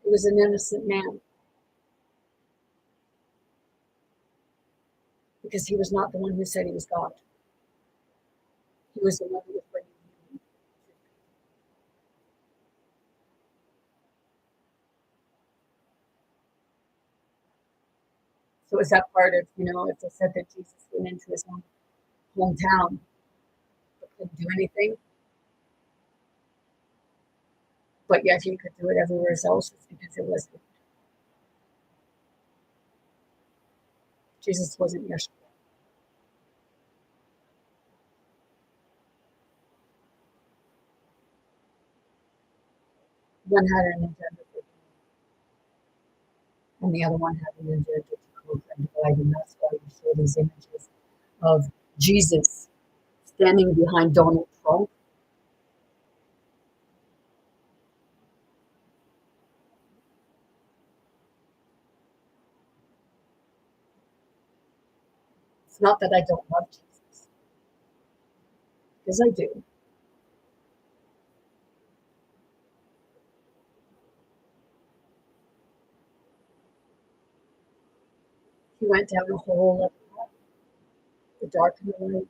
it was an innocent man because he was not the one who said he was God. He was the one who was bringing him. So it's that part of, if they said that Jesus went into his own hometown but couldn't do anything, but yet he could do it everywhere else, it's because it was Jesus wasn't Yeshua. One had an agenda for him, and the other one had an agenda to cope and divide, and that's why you saw these images of Jesus standing behind Donald Trump. It's not that I don't love Jesus, because I do. He went down a whole other path, the dark and the light.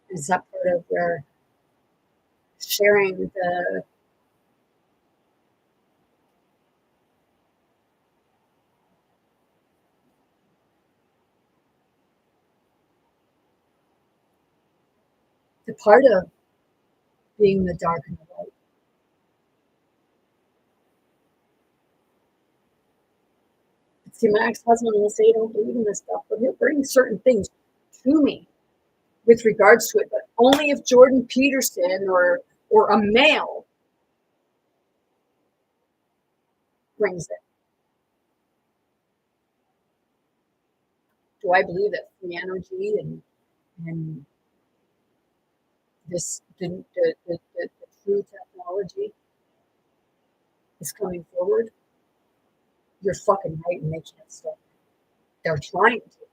Is that part of where sharing the part of being the dark and the light. See, my ex-husband will say, I don't believe in this stuff, but he'll bring certain things to me with regards to it, but only if Jordan Peterson or a male brings it. Do I believe that free energy and the true technology is coming forward? You're fucking right, and they can't stop it. They're trying to,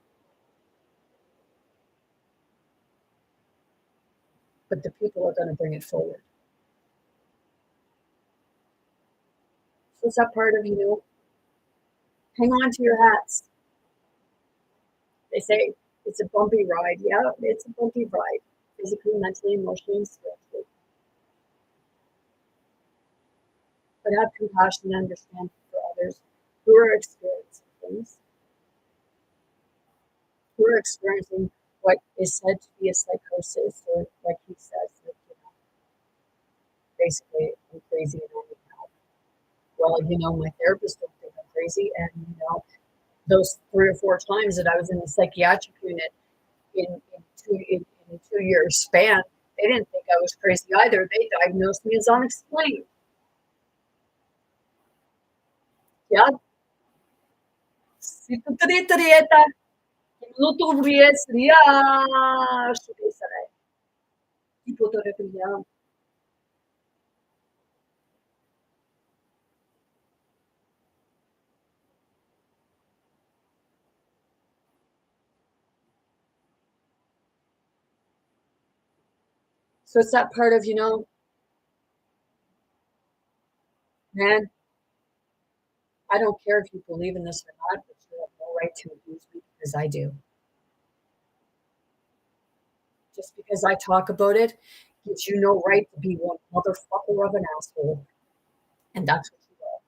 but the people are going to bring it forward. So it's that part of you. Hang on to your hats. They say it's a bumpy ride. Yeah, it's a bumpy ride, physically, mentally, emotionally, and spiritually. But have compassion and understanding for others who are experiencing things, who are experiencing what is said to be a psychosis, or like he says, that, basically, I'm crazy and I need help. Well, my therapist don't think I'm crazy, and those 3 or 4 times that I was in the psychiatric unit in a 2 year span, they didn't think I was crazy either. They diagnosed me as unexplained. Yeah. Si tu trieta, lutu vries ria, tipo to repria. So it's that part of, man, I don't care if you believe in this or not, but you have no right to abuse me because I do. Just because I talk about it gives you no right to be one motherfucker of an asshole. And that's what you are.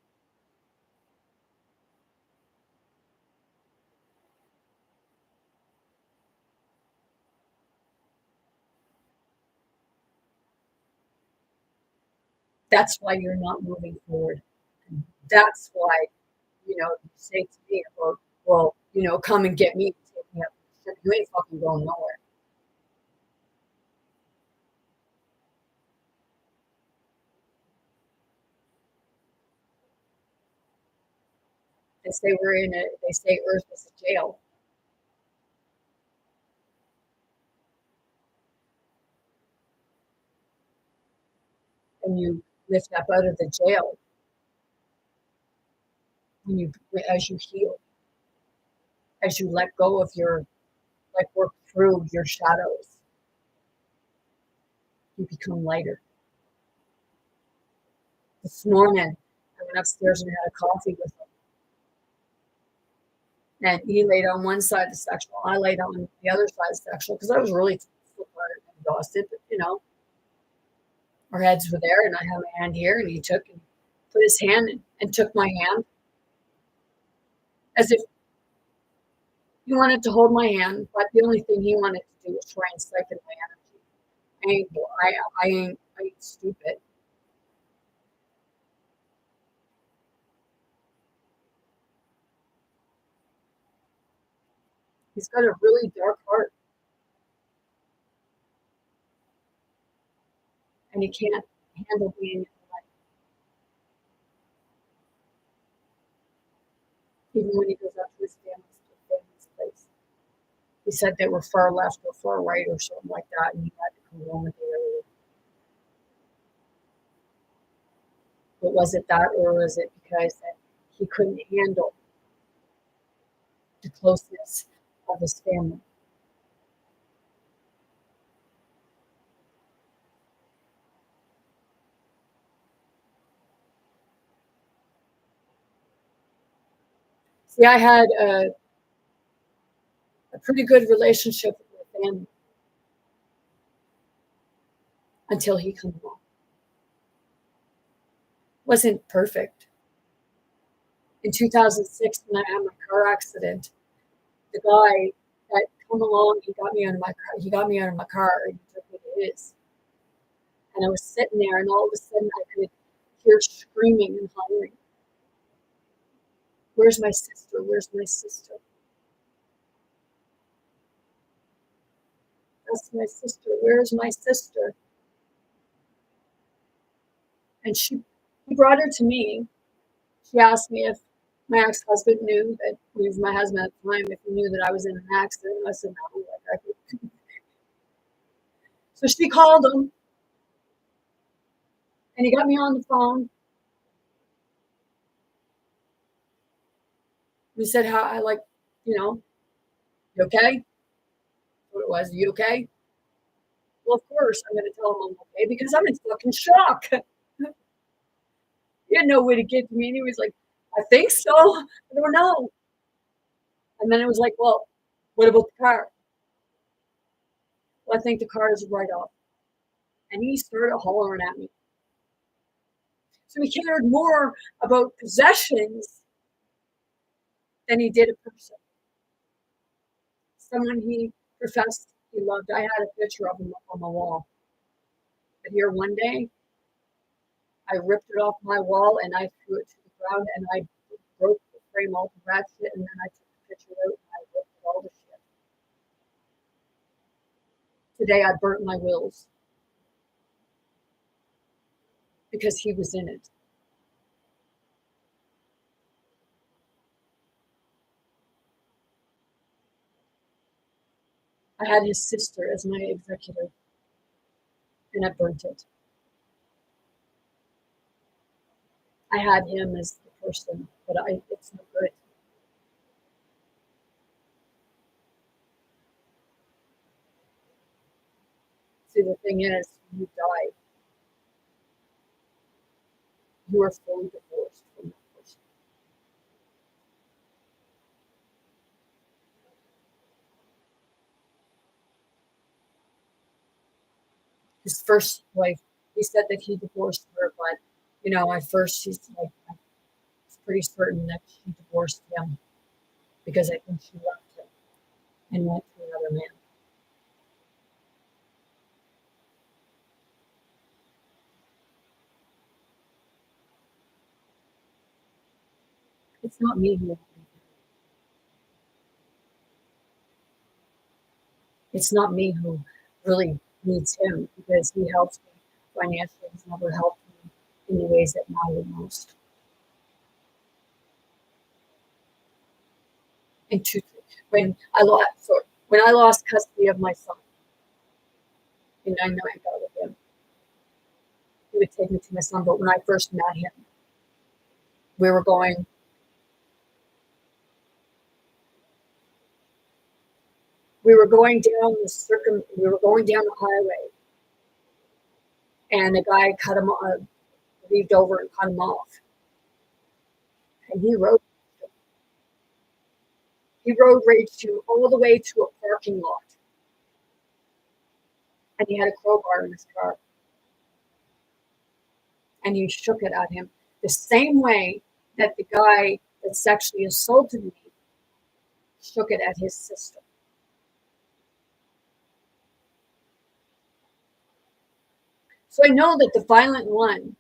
That's why you're not moving forward. And that's why, you say to me, well, come and get me, take me up. You ain't fucking going nowhere. They say Earth is a jail. And you lift up out of the jail when as you heal, as you let go of work through your shadows, you become lighter. This morning, I went upstairs and had a coffee with him. And he laid on one side of the sectional. I laid on the other side of the sectional because I was really exhausted. But, our heads were there, and I had my hand here, and he took and put his hand and took my hand as if he wanted to hold my hand, but the only thing he wanted to do was try and siphon my energy. I ain't stupid. He's got a really dark heart, and he can't handle being in life. Even when he goes up to his family's place. He said they were far left or far right or something like that, and he had to come home a day early. But was it that, or was it because that he couldn't handle the closeness of his family? See, I had a pretty good relationship with my family until he came along. Wasn't perfect. In 2006, when I had my car accident, the guy that come along, he got me out of my car. He got me out of my car and he took me to his. And I was sitting there, and all of a sudden, I could hear screaming and hollering. Where's my sister? Where's my sister? That's my sister. Where's my sister? And he brought her to me. She asked me if my ex-husband knew that he was my husband at the time, if he knew that I was in an accident. I said no. So she called him, and he got me on the phone. He said how I like you know, "You okay?" What it was, "You okay?" Well, of course, I'm gonna tell him I'm okay because I'm in fucking shock. He had no way to get to me, and he was like, "I think so. I don't know." And then it was like, "Well, what about the car?" "Well, I think the car is a write-off." And he started hollering at me. So he cared more about possessions than he did a person. Someone he professed he loved. I had a picture of him up on my wall. But here one day, I ripped it off my wall and I threw it to the ground and I broke the frame all to ratchet and then I took the picture out and I ripped it all to shit. Today I burnt my wills because he was in it. I had his sister as my executor and I burnt it. I had him as the person, but it's no good. See, the thing is, when you die, you are fully divorced from that person. His first wife, he said that he divorced her, but at first she's like, I was pretty certain that she divorced him because I think she left him and went to another man. It's not me who it's not me who really needs him because he helps me financially. He's never helped me in the ways that matter most. And two, when I lost custody of my son, and I know I got with him, he would take me to my son. But when I first met him, we were going we were going down the highway, and the guy cut him leaved over and cut him off, and he road raged you all the way to a parking lot, and he had a crowbar in his car, and he shook it at him the same way that the guy that sexually assaulted me shook it at his sister. So I know that the violent one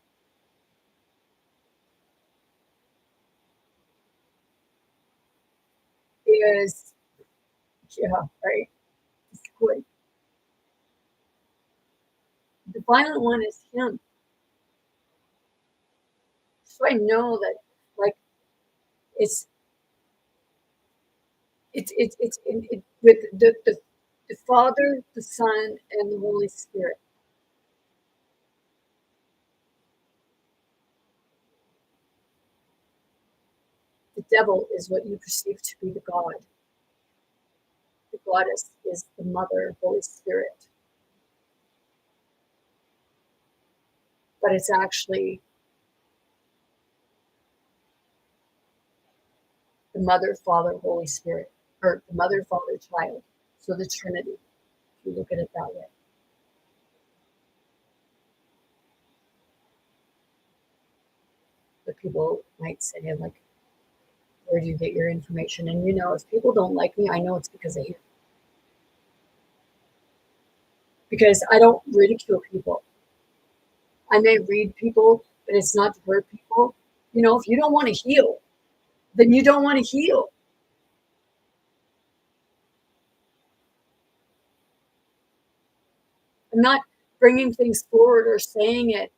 is, yeah, right. It's good. The violent one is him. So I know that, like, it's with the Father, the Son, and the Holy Spirit. The devil is what you perceive to be the God. The goddess is the Mother, Holy Spirit. But it's actually the Mother, Father, Holy Spirit, or the Mother, Father, Child. So the Trinity, if you look at it that way. But people might say, like, where do you get your information? And if people don't like me, I know it's because I hear. Because I don't ridicule people. I may read people, but it's not to hurt people. If you don't want to heal, then you don't want to heal. I'm not bringing things forward or saying it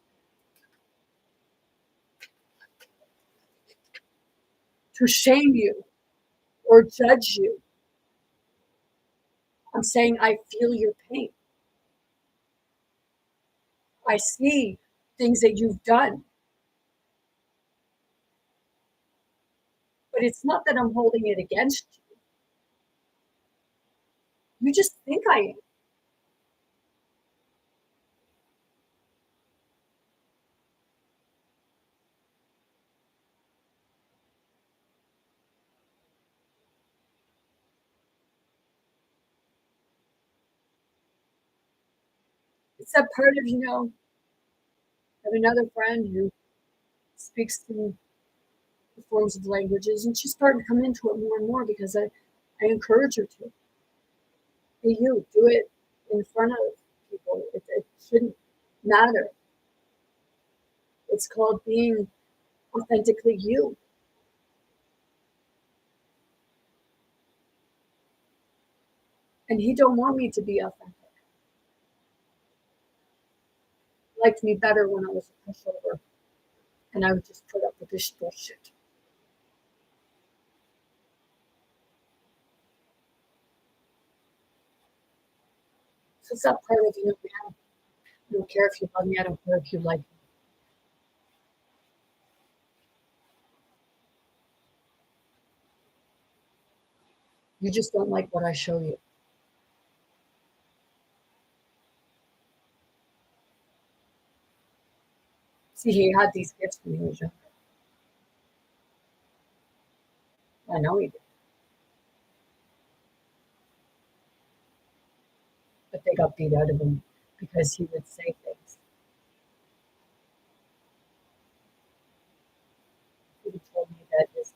to shame you or judge you. I'm saying I feel your pain. I see things that you've done. But it's not that I'm holding it against you. You just think I am. It's that part of, I have another friend who speaks in the forms of languages, and she's starting to come into it more and more because I encourage her to. Be you, do it in front of people. It shouldn't matter. It's called being authentically you. And he don't want me to be authentic. He liked me better when I was a pushover and I would just put up with this bullshit. So it's that part of, man, I don't care if you love me, I don't care if you like me. You just don't like what I show you. See, he had these gifts when he was young. I know he did, but they got beat out of him because he would say things. He told me that his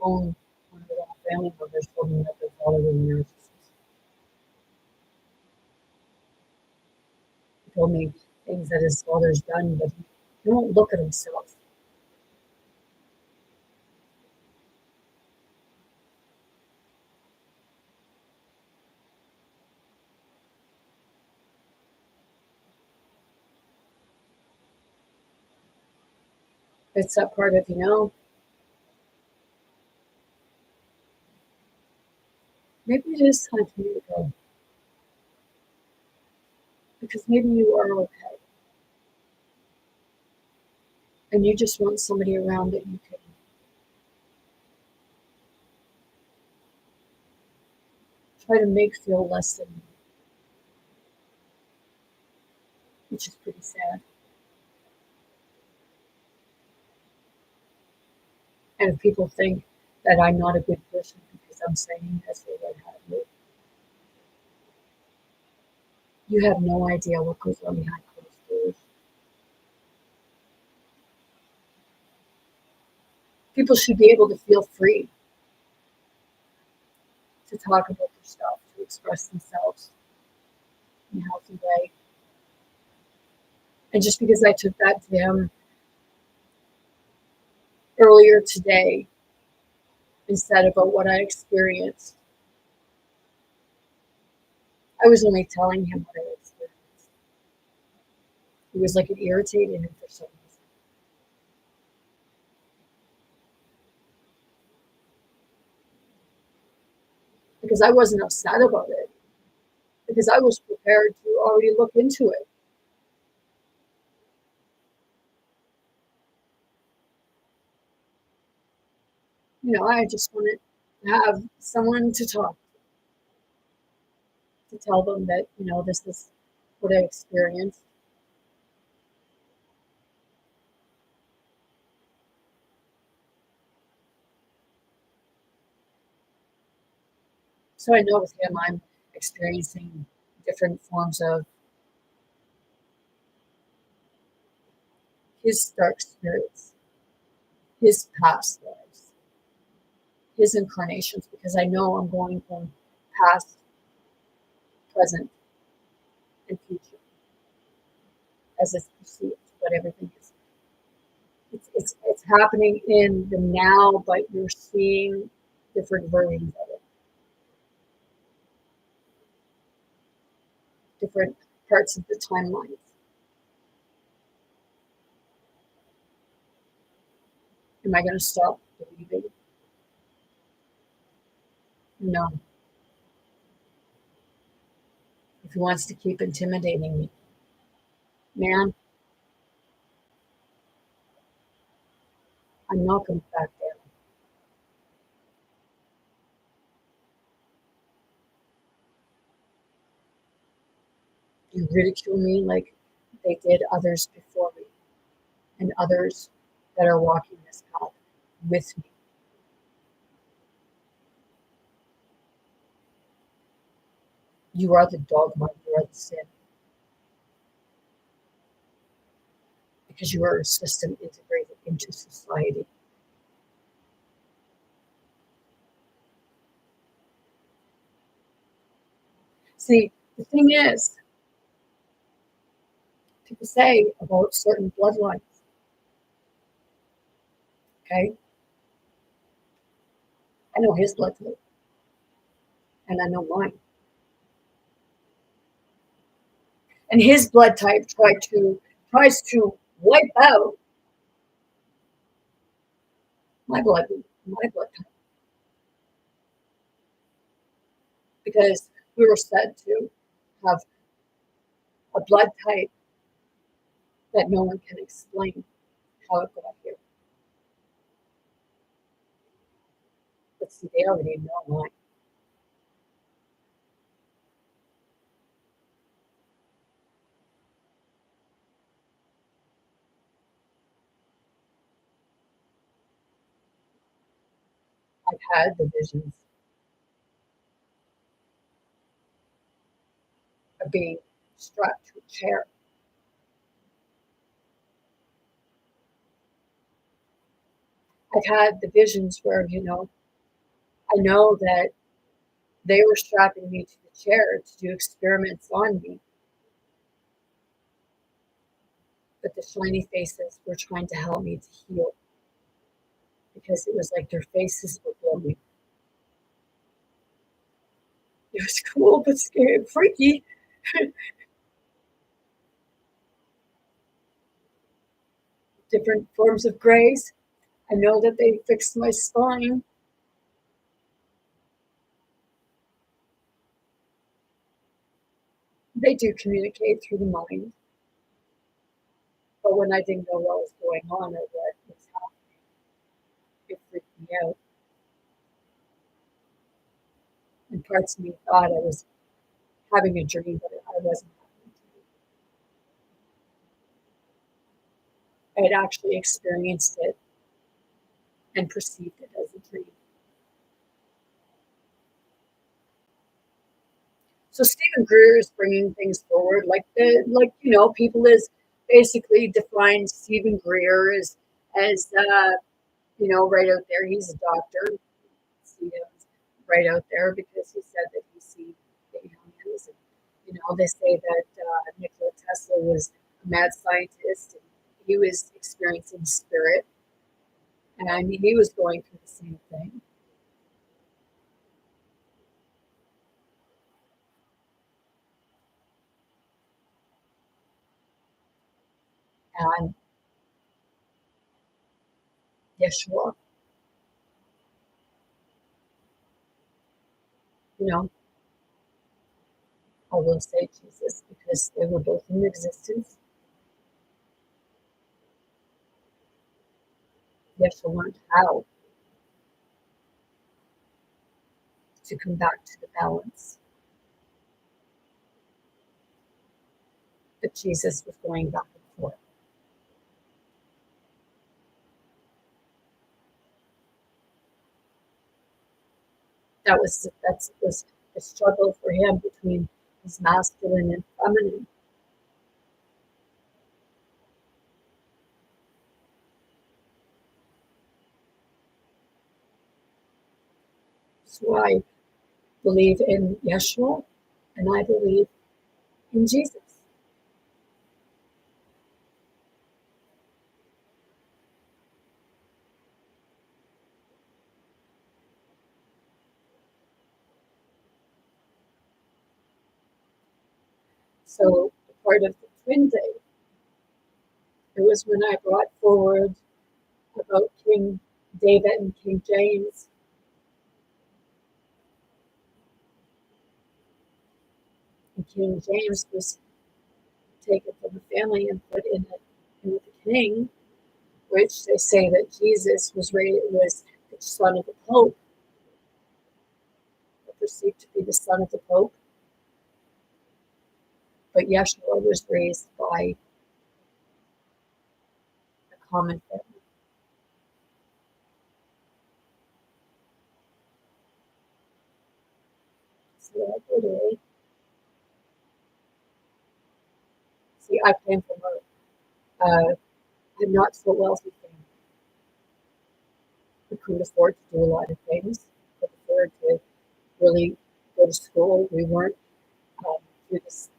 own one of his own family members told him that their father was a narcissist. He told me things that his father's done, but he won't look at himself. It's that part of, maybe it is time for you to go because maybe you are okay and you just want somebody around that you can try to make feel less than you, which is pretty sad. And if people think that I'm not a good person because I'm saying this or what have you, you have no idea what goes on behind closed doors. People should be able to feel free to talk about their stuff, to express themselves in a healthy way. And just because I took that to him earlier today and said about what I experienced, I was only telling him what I experienced. It was like it irritated him for some reason because I wasn't upset about it because I was prepared to already look into it. I just wanted to have someone to talk to tell them that, this is what I experienced. So I know with him, I'm experiencing different forms of his dark spirits, his past lives, his incarnations, because I know I'm going from past, present, and future as it's perceived, but everything is. It's happening in the now, but you're seeing different versions of it, different parts of the timelines. Am I going to stop believing? No. If he wants to keep intimidating me, man, I'm not going to back down. ridicule me like they did others before me and others that are walking this path with me. You are the dogma, you are the sin, because you are a system integrated into society. See, the thing is, people say about certain bloodlines, okay? I know his blood type, and I know mine. And his blood type tries to wipe out my blood type, because we were said to have a blood type that no one can explain how it got here. But see, they already know mine. I've had the visions of being strapped to a chair. I've had the visions where, I know that they were strapping me to the chair to do experiments on me, but the shiny faces were trying to help me to heal, because it was like their faces were glowing. It was cool, but scary, freaky. Different forms of grays. I know that they fixed my spine. They do communicate through the mind, but when I didn't know what was going on or what was happening, it freaked me out. And parts of me thought I was having a dream, but I wasn't having a dream. I had actually experienced it and perceived it as a dream. So Stephen Greer is bringing things forward, people is basically defined Stephen Greer as right out there. He's a doctor. See him right out there because he said that he sees the aliens. And, they say that Nikola Tesla was a mad scientist and he was experiencing spirit, and I mean he was going through the same thing. And Yeshua, you know, I will say Jesus because they were both in existence. Yeshua learned how to come back to the balance. But Jesus was going back and forth. That was a struggle for him between his masculine and feminine. So I believe in Yeshua and I believe in Jesus. So the part of the twin day, it was when I brought forward about King David and King James. And King James was taken from the family and put in with the king, which they say that Jesus was the son of the Pope, or perceived to be the son of the Pope. But Yeshua was raised by a common family. So literally, see, I came from a not so wealthy family. We couldn't afford to do a lot of things. We couldn't afford to really go to school. We weren't through this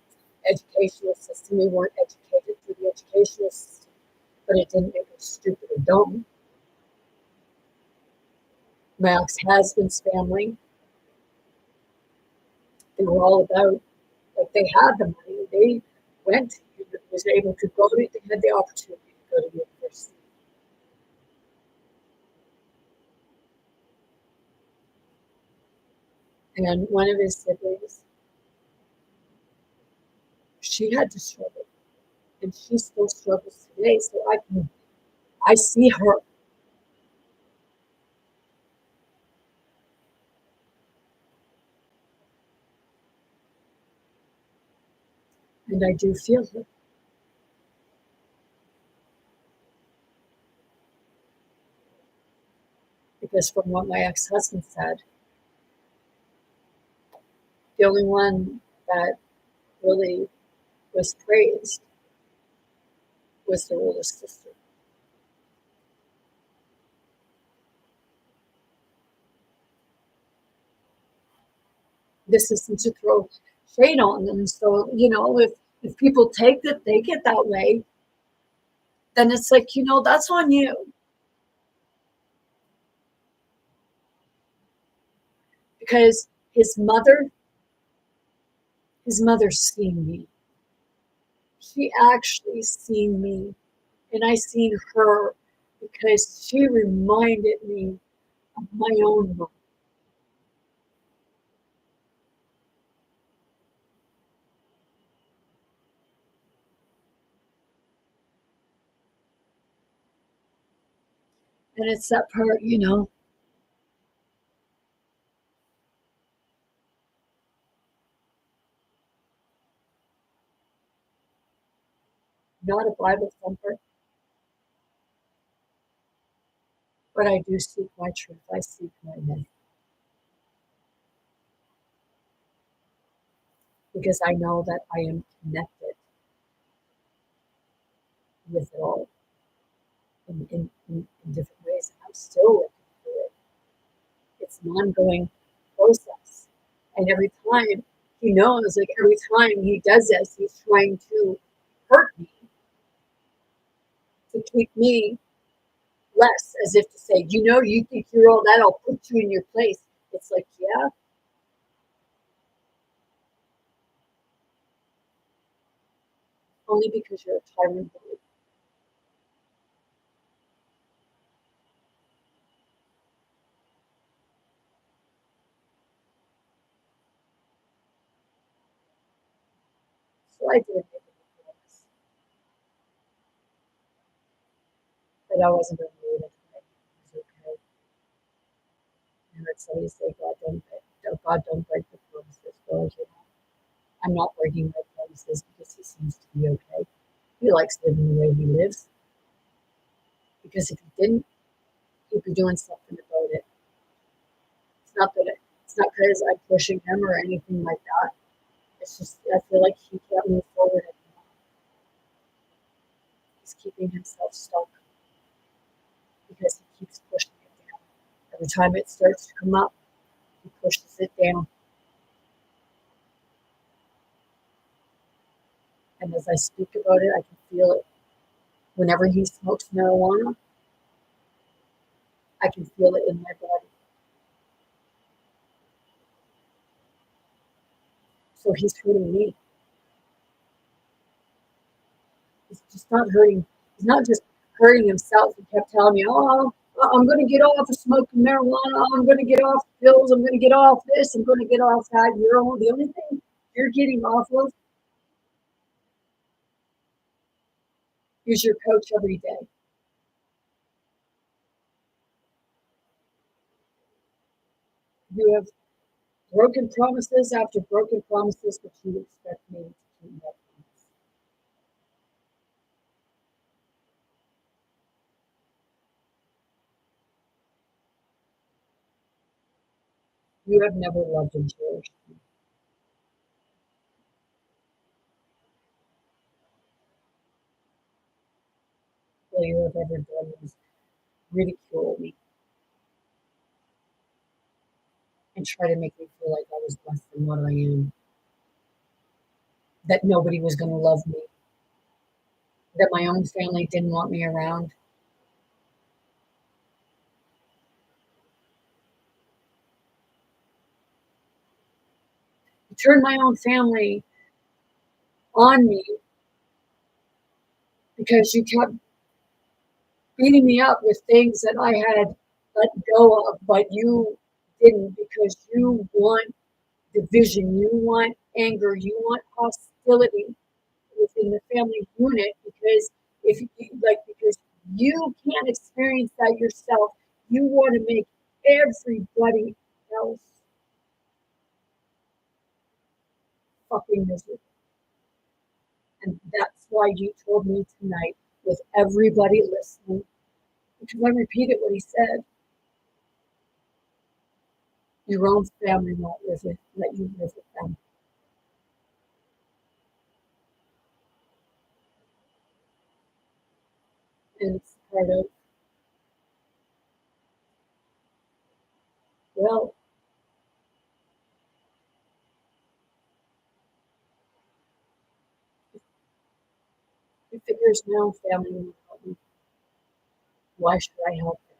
educational system. We weren't educated through the educational system, but it didn't make us stupid or dumb. My ex-husband's family, they were all about, like, they had the money. They went, was able to go to, they had the opportunity to go to university. And one of his siblings, she had to struggle, and she still struggles today. So I see her, and I do feel her. Because from what my ex-husband said, the only one that really was praised was the oldest sister. This isn't to throw shade on them. So, if people take it that way, then it's like, that's on you. Because his mother seen me. She actually seen me, and I seen her because she reminded me of my own mom. And it's that part, not a Bible thumper, but I do seek my truth. I seek my name because I know that I am connected with it all in different ways. I'm still working through it. It's an ongoing process. And every time he knows, like every time he does this, he's trying to hurt me to keep me less, as if to say, you think you're all that, I'll put you in your place. It's like, yeah, only because you're a tyrant bully. So I did make a promise that I wasn't going to leave it. It was okay. And that's how you say, God don't break the promises. Well, I'm not breaking my promises because he seems to be okay. He likes living the way he lives. Because if he didn't, he'd be doing something about it. It's not because I'm pushing him or anything like that. It's just I feel like he can't move forward anymore. He's keeping himself stuck because he keeps pushing it down. Every time it starts to come up, he pushes it down. And as I speak about it, I can feel it. Whenever he smokes marijuana, I can feel it in my body. So he's hurting me. He's just not hurting. He's not just hurting himself. He kept telling me, "Oh, I'm going to get off of smoking marijuana. Oh, I'm going to get off pills. I'm going to get off this. I'm going to get off that." The only thing you're getting off of is your coach every day. You have broken promises after broken promises, but you expect me to keep them. You have never loved and cherished me. All you have ever done is ridicule me and try to make me feel like I was less than what I am, that nobody was going to love me, that my own family didn't want me around. You turned my own family on me because you kept beating me up with things that I had let go of, but you didn't because you want division, you want anger, you want hostility within the family unit because if you because you can't experience that yourself, you want to make everybody else fucking miserable. And that's why you told me tonight with everybody listening, because I repeated what he said. Your own family won't let you live with them. And it's part of, well, if there's no family won't help me, why should I help them?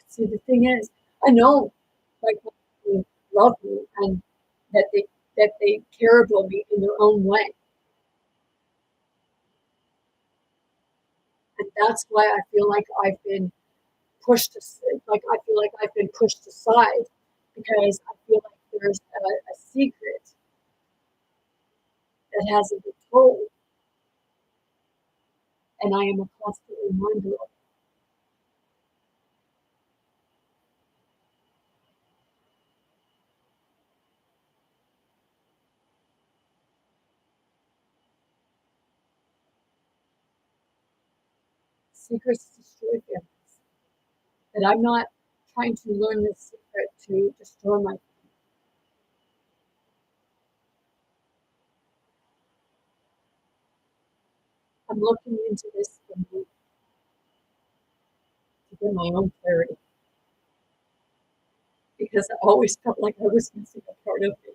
See, the thing is, I know like they love me and that they care about me in their own way. And that's why I feel like I've been pushed like I feel like I've been pushed aside because I feel like there's a secret that hasn't been told, and I am a constant reminder of secrets destroy families. That I'm not trying to learn this secret to destroy my. I'm looking into this for me to get my own clarity because I always felt like I was missing a part of me.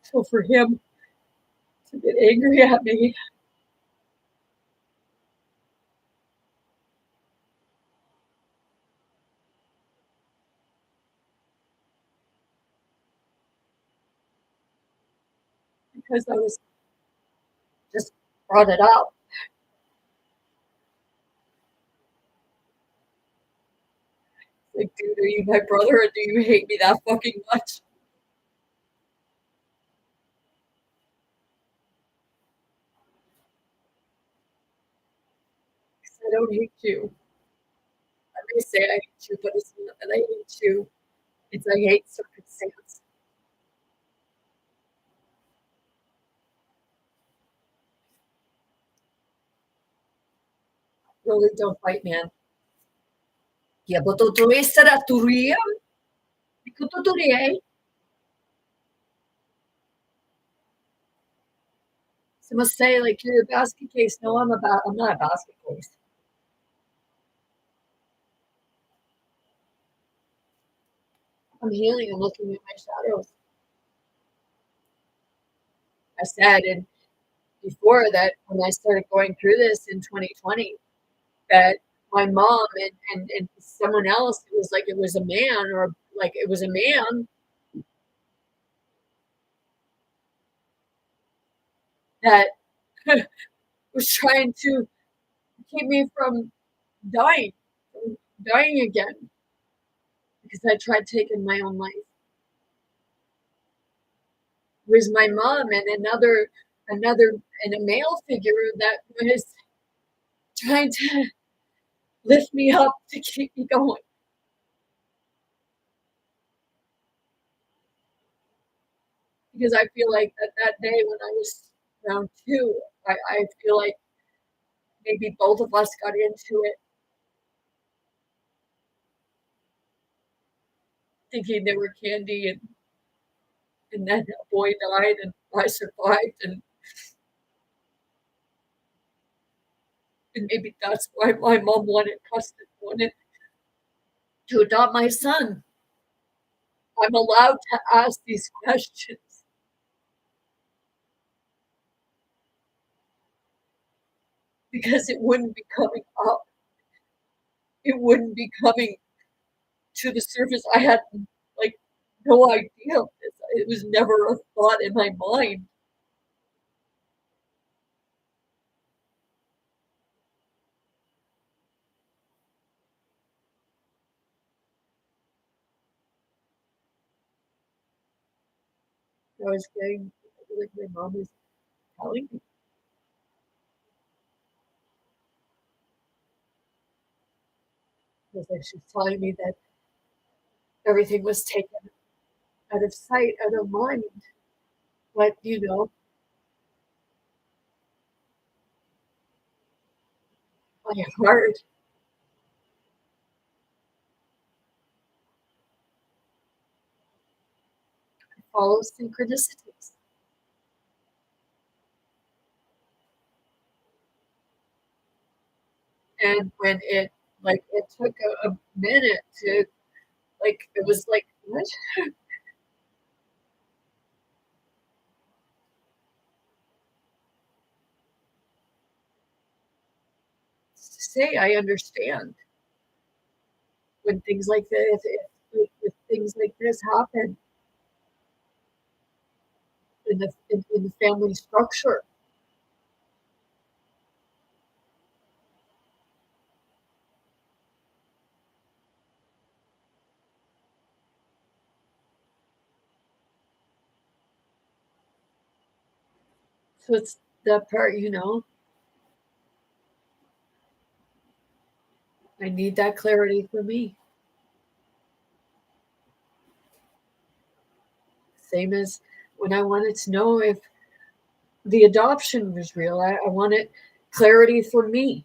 So for him to get angry at me, because I was just brought it up. Like, dude, are you my brother or do you hate me that fucking much? I don't hate you. I may say I hate you, but it's not that I hate you. It's I hate circumstance. Really don't fight, man. Yeah, but to essere a Turia, dico tutoriei. So must say like you're a basket case. No, I'm not a basket case. I'm healing and looking at my shadows. I said and before that when I started going through this in 2020 that my mom and someone else it was like it was a man or like it was a man that was trying to keep me from dying again because I tried taking my own life. was my mom and another and a male figure that was trying to lift me up to keep me going. Because I feel like that day when I was around 2, I feel like maybe both of us got into it thinking they were candy, and then a boy died and I survived, and maybe that's why my mom wanted to adopt my son. I'm allowed to ask these questions because it wouldn't be coming up. It wouldn't be coming to the surface. I had, like, no idea of this. It was never a thought in my mind. I was getting like my mom was telling me, was like she's telling me that everything was taken out of sight, out of mind. But, my heart follows synchronicities. And when it took a minute to, like, it was like, "What?" To say I understand when things like this, if things like this happen in the family structure. So it's that part, I need that clarity for me. Same as when I wanted to know if the adoption was real. I wanted clarity for me.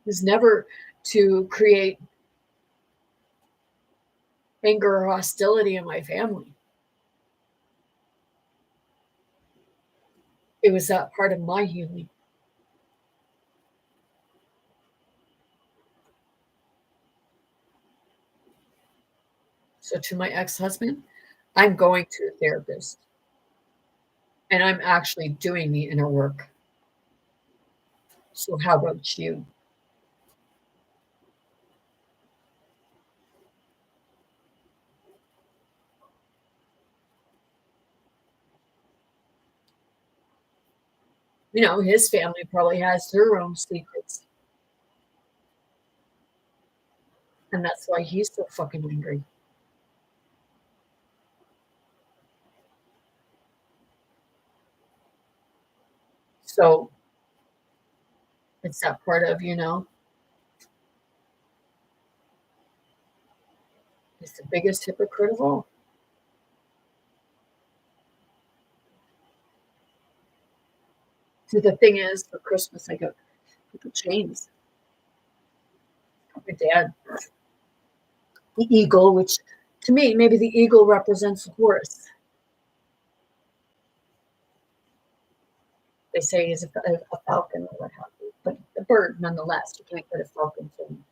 It was never to create anger or hostility in my family. It was that part of my healing. So to my ex-husband, I'm going to a therapist and I'm actually doing the inner work. So how about you? His family probably has their own secrets, and that's why he's so fucking angry. So it's that part of, he's the biggest hypocrite of all. So the thing is, for Christmas, I got people chains. My dad, the eagle, which to me, maybe the eagle represents the horse. They say he's a falcon or what have you, but a bird nonetheless. You can't get a falcon from,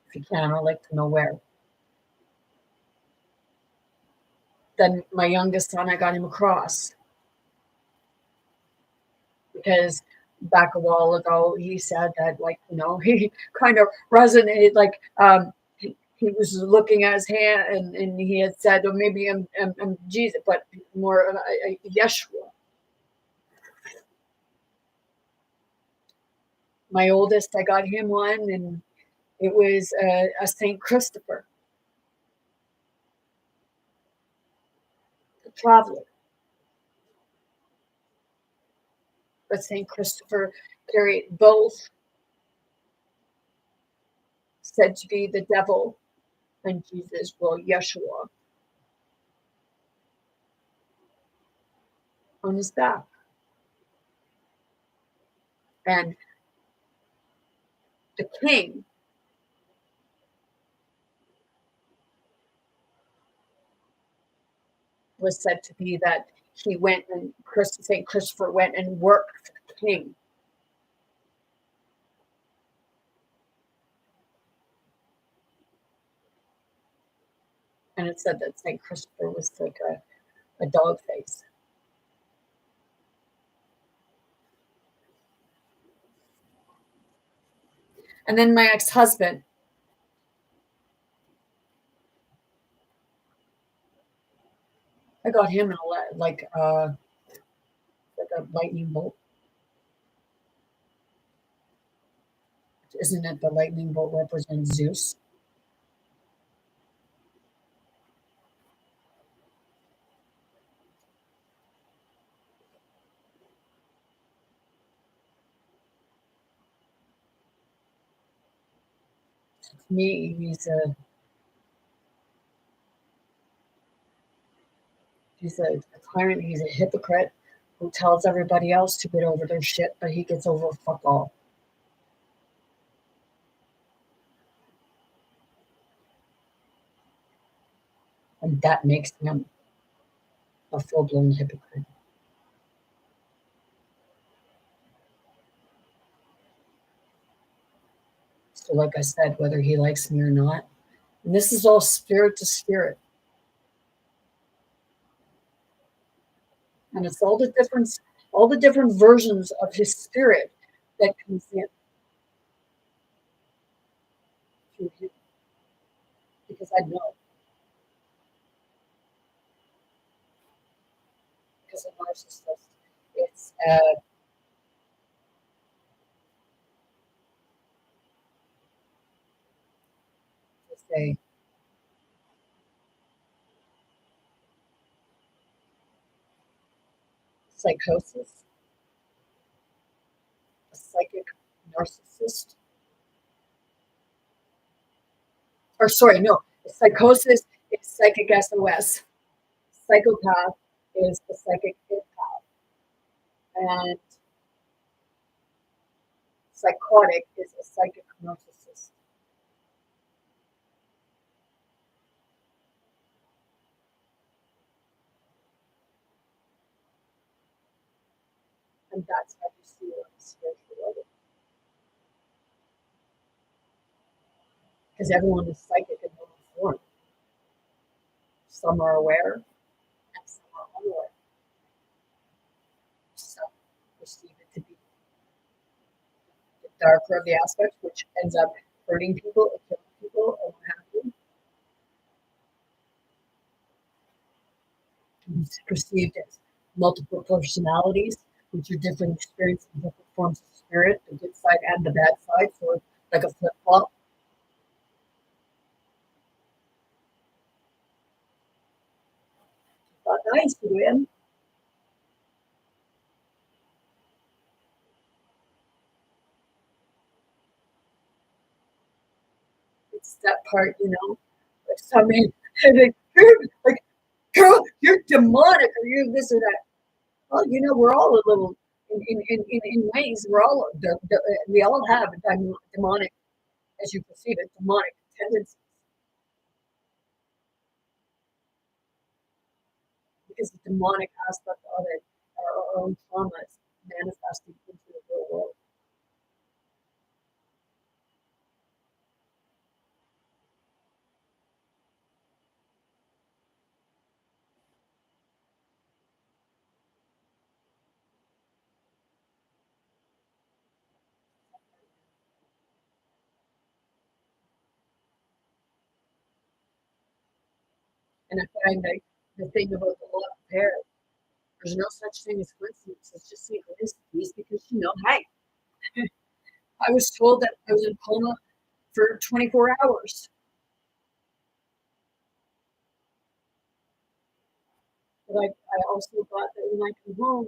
if you can, I'd like to know where. Then my youngest son, I got him a cross because back a while ago he said that, like, he kind of resonated, like, he was looking at his hand and he had said, oh, maybe I'm Jesus, but more Yeshua. My oldest, I got him one, and It was a Saint Christopher, the traveler. But Saint Christopher carried both, said to be the devil and Jesus, well, Yeshua, on his back. And the king was said to be that he went and Saint Christopher went and worked for the king. And it said that Saint Christopher was like a dog face. And then my ex-husband, I got him in like a lightning bolt. Isn't it the lightning bolt represents Zeus? To me, he's a tyrant. He's a hypocrite who tells everybody else to get over their shit, but he gets over fuck all. And that makes him a full blown hypocrite. So, like I said, whether he likes me or not, and this is all spirit to spirit, and it's all the different versions of his spirit that comes in through him. Because I know, because a narcissist, it's say psychosis, a psychic narcissist, or sorry, no, psychosis is psychic SOS. Psychopath is the psychic empath, and psychotic is a psychic narcissist. And that's how you see it on a spiritual level. Because everyone is psychic in their own form. Some are aware and some are unaware. Some perceive it to be the darker of the aspects, which ends up hurting people or killing people or what have you. It's perceived as multiple personalities, which are different experiences, different forms of spirit, the good side and the bad side. So it's like a flip flop. Not nice to him. It's that part, like somebody like you're demonic or you're this or that. Well, we're all a little in ways. We all have a demonic, as you perceive it, demonic tendencies because the demonic aspect of it are our own traumas manifesting into the real world. And I find like the thing about the law of pair, there's no such thing as coincidence. It's just synchronicities because hey, I was told that I was in coma for 24 hours. But I also thought that when I come home,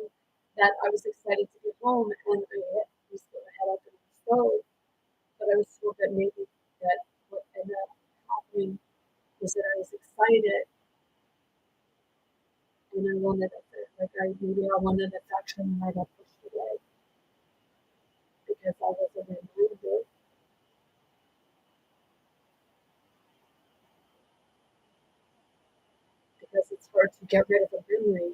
that I was excited to get home, and I was going to head up in the stove. But I was told that maybe that what ended up happening was that I was excited, and I wanted it, like maybe I wanted affection, and I got pushed away because I wasn't reminded. Because it's hard to get rid of a memory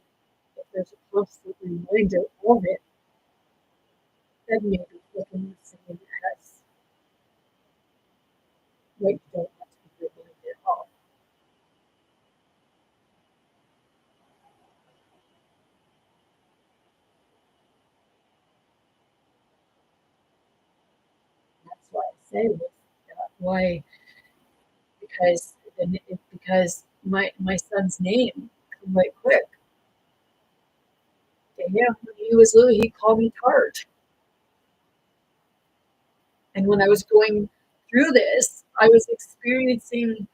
if there's a constant reminder of it. Then maybe looking at something as what you don't want to be reminded of. That's why I say with why because my son's name come right quick. Yeah, when he was little, he called me Tart, and when I was going through this, I was experiencing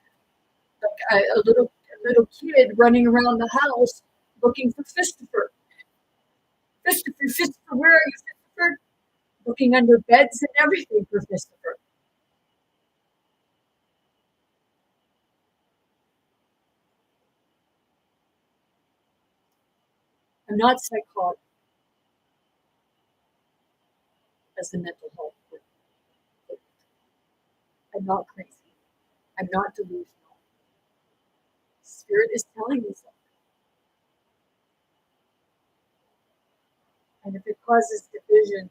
like a little kid running around the house looking for Christopher. Christopher, Christopher, where are you, Christopher? Looking under beds and everything for Christopher. I'm not psychotic as a mental health person. I'm not crazy. I'm not delusional. Spirit is telling me something. And if it causes division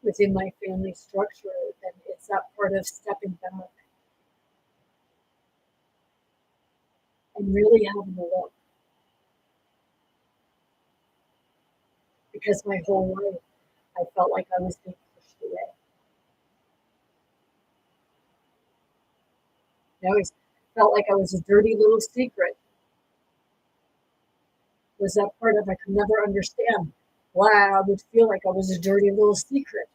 within my family structure, then it's that part of stepping back and really having a look. Because my whole life, I felt like I was being pushed away. I always felt like I was a dirty little secret. Was that part of I could never understand why I would feel like I was a dirty little secret.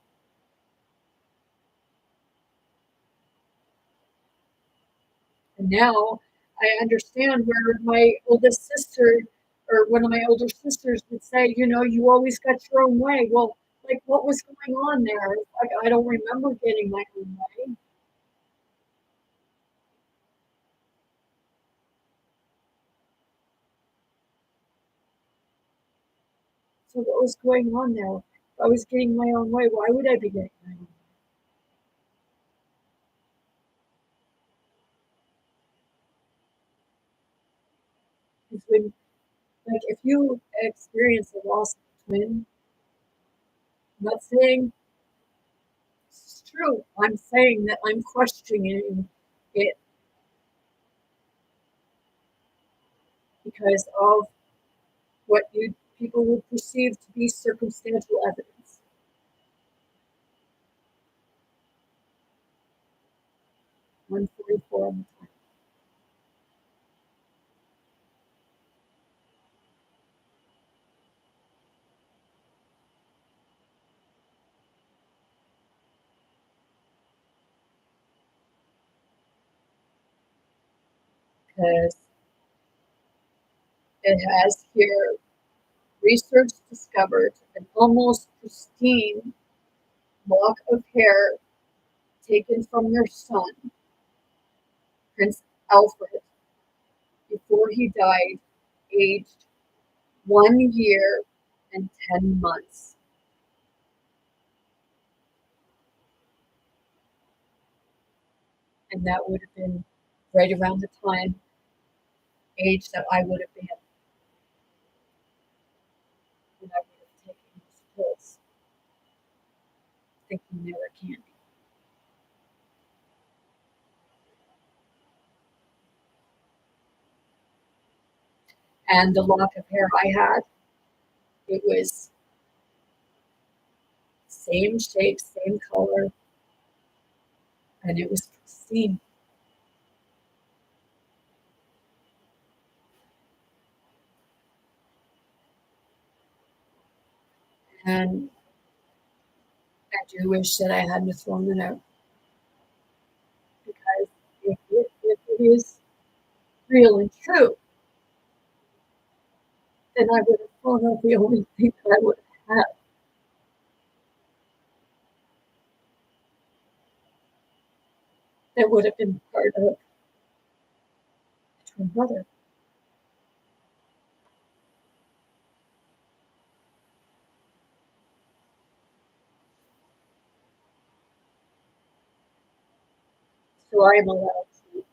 And now I understand where my oldest sister or one of my older sisters would say, you always got your own way. Well, like what was going on there? Like I don't remember getting my own way. So what was going on there? If I was getting my own way, why would I be getting my own way? Because when like if you experience the loss of a twin, I'm not saying it's true. I'm saying that I'm questioning it because of what you people would perceive to be circumstantial evidence. 144 on the time. Because it has here research discovered an almost pristine lock of hair taken from their son, Prince Alfred, before he died, aged 1 year and 10 months. And that would have been right around the time age that I would have been when I would have taken those pills, thinking they were candy. And the lock of hair I had, it was same shape, same color, and it was pristine. And I do wish that I hadn't thrown it out. is real and true, then I would have thrown out the only thing that I would have had. That would have been part of a twin brother. So I am allowed to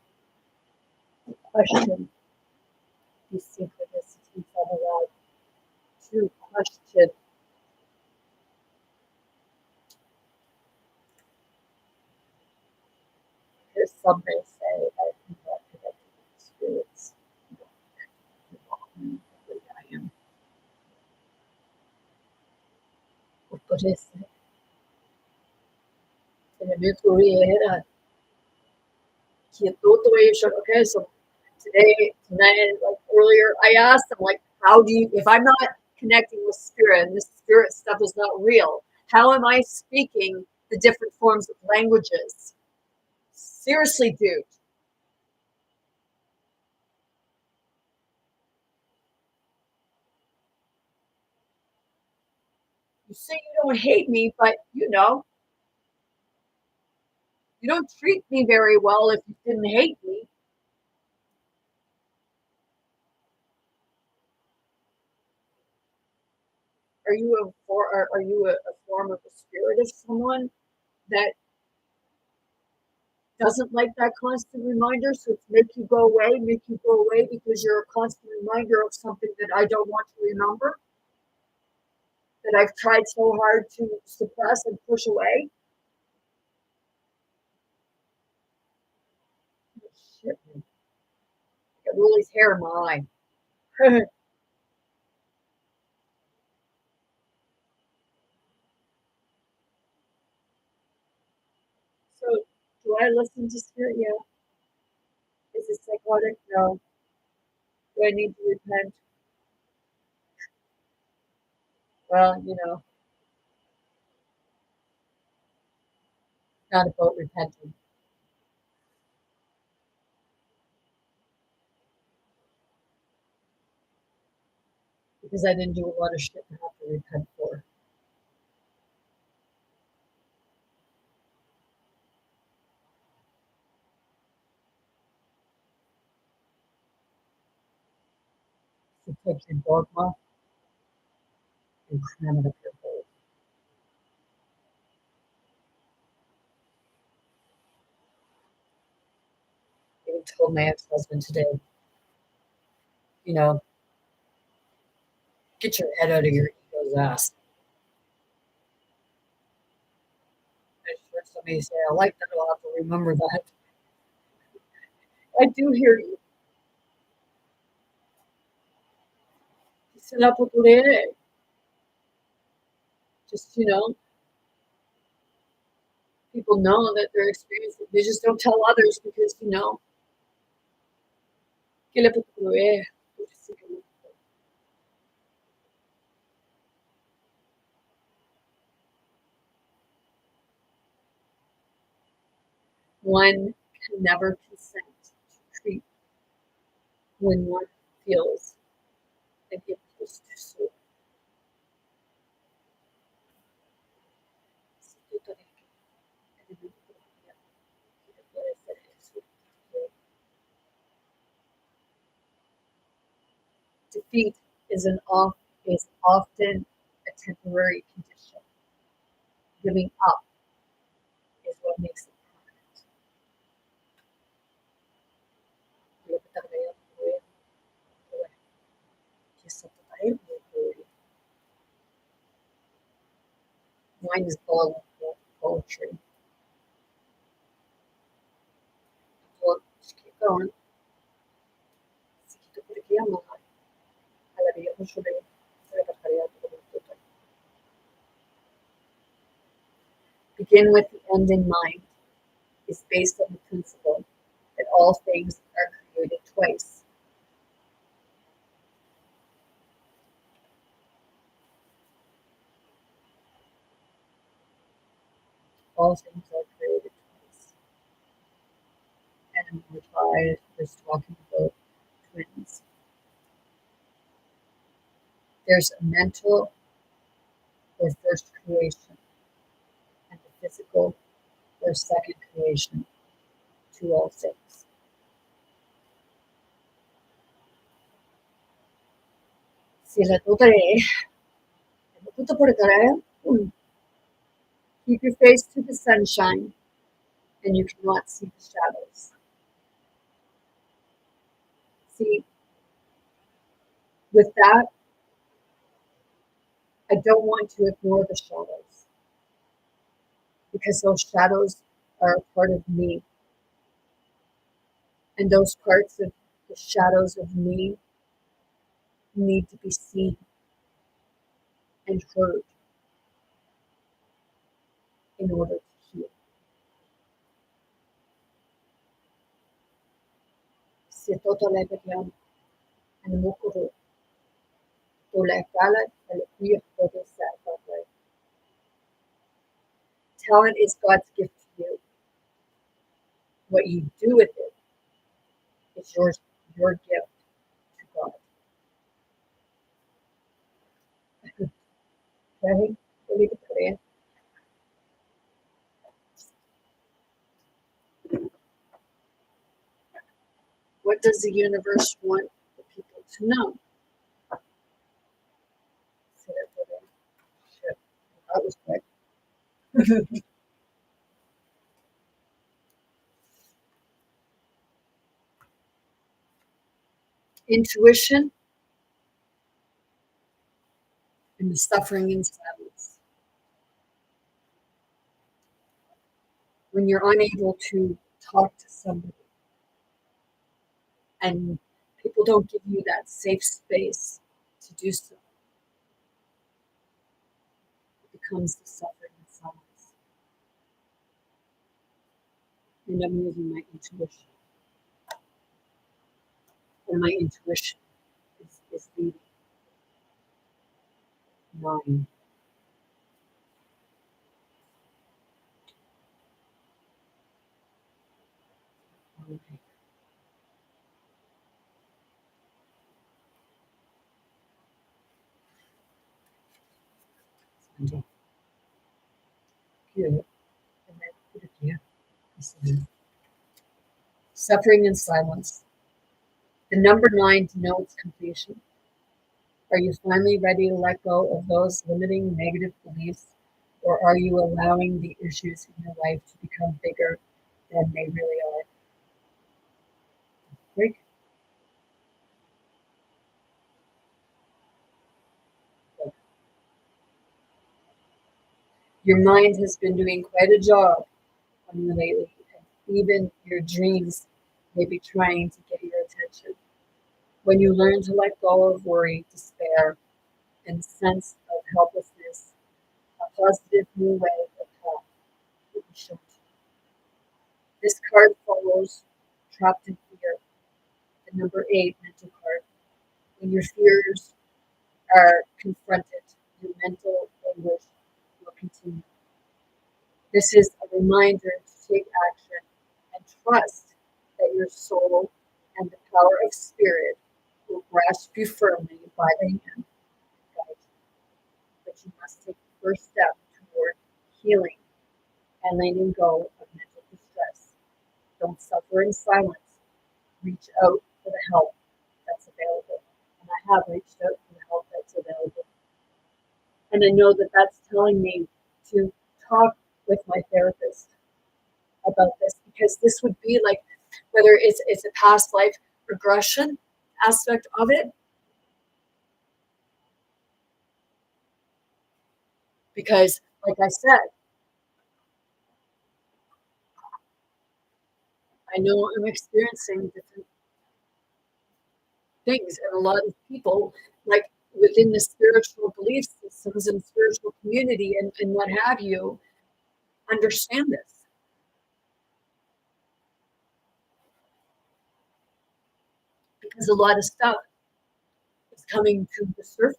question these synchronicities. I'm allowed to question, because some may say I am not connected with spirits. I am what Buddhist. And the era okay, so tonight, like earlier, I asked them, like, how do you, if I'm not connecting with spirit and this spirit stuff is not real, how am I speaking the different forms of languages? Seriously, dude. You say you don't hate me, but you don't treat me very well if you didn't hate me. Are you a form of a spirit of someone that doesn't like that constant reminder, so it's make you go away because you're a constant reminder of something that I don't want to remember, that I've tried so hard to suppress and push away. Oh, shit, man. I got Lily's hair in my eye. So, do I listen to spirit? Yeah. Is it psychotic? No. Do I need to repent? Well, not about repenting, because I didn't do a lot of shit to have to repent for. So take your dogma and cram it up your hole. I even told my ex-husband today, you know, get your head out of your ego's ass. I just heard somebody say, I like that, I'll have to remember that. I do hear you. Set up with it. Just, people know that they're experiencing. They just don't tell others because, one can never consent to treat when one feels an impulse to soul. Defeat is often a temporary condition. Giving up is what makes it permanent. Mine is boiling poetry. Well, just keep going. Begin with the end in mind is based on the principle that all things are created twice. All things are created twice. And and Mortide was talking about twins. There's a mental or first creation, and a physical or second creation to all things. Sila tutare, keep your face to the sunshine, and you cannot see the shadows. See, with that, I don't want to ignore the shadows because those shadows are a part of me. And those parts of the shadows of me need to be seen and heard in order to heal. Se toto lebekiam and mokoro to lekala alekuya todo sa. Talent is God's gift to you. What you do with it is your gift to God. Okay? Believe it, prayer. What does the universe want the people to know? Shit, that was quick. Intuition and the suffering in silence. When you're unable to talk to somebody and people don't give you that safe space to do so, it becomes the suffering in silence. And I'm using my intuition. And my intuition is leading. 9. Okay. Good. And then put it here. Suffering in silence. The number 9 denotes completion. Are you finally ready to let go of those limiting negative beliefs, or are you allowing the issues in your life to become bigger than they really are? Break. Your mind has been doing quite a job on you lately, and even your dreams may be trying to get your attention. When you learn to let go of worry, despair, and sense of helplessness, a positive new way of path will be shown to you. This card follows trapped in fear, the number 8 mental card. When your fears are confronted, your mental anguish will continue. This is a reminder to take action and trust that your soul and the power of spirit will grasp you firmly by the hand and guide you. But you must take the first step toward healing and letting go of mental distress. Don't suffer in silence. Reach out for the help that's available. And I have reached out for the help that's available. And I know that that's telling me to talk with my therapist about this, because this would be like, whether it's a past life regression aspect of it, because like I said, I know I'm experiencing different things, and a lot of people, like within the spiritual belief systems and spiritual community and what have you, understand this. Because a lot of stuff is coming to the surface.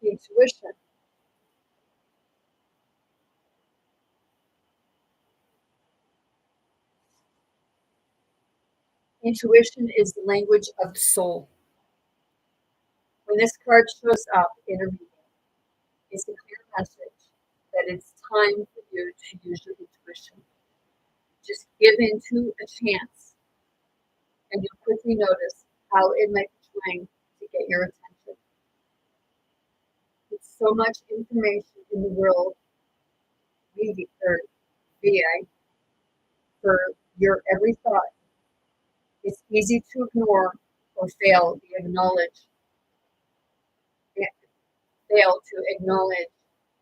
Intuition. Intuition is the language of the soul. When this card shows up in a reading, it's a clear message that it's time for you to use your intuition. Just give into a chance, and you'll quickly notice how it might be trying to get your attention. With so much information in the world reading or VA for your every thought, it's easy to ignore or fail to acknowledge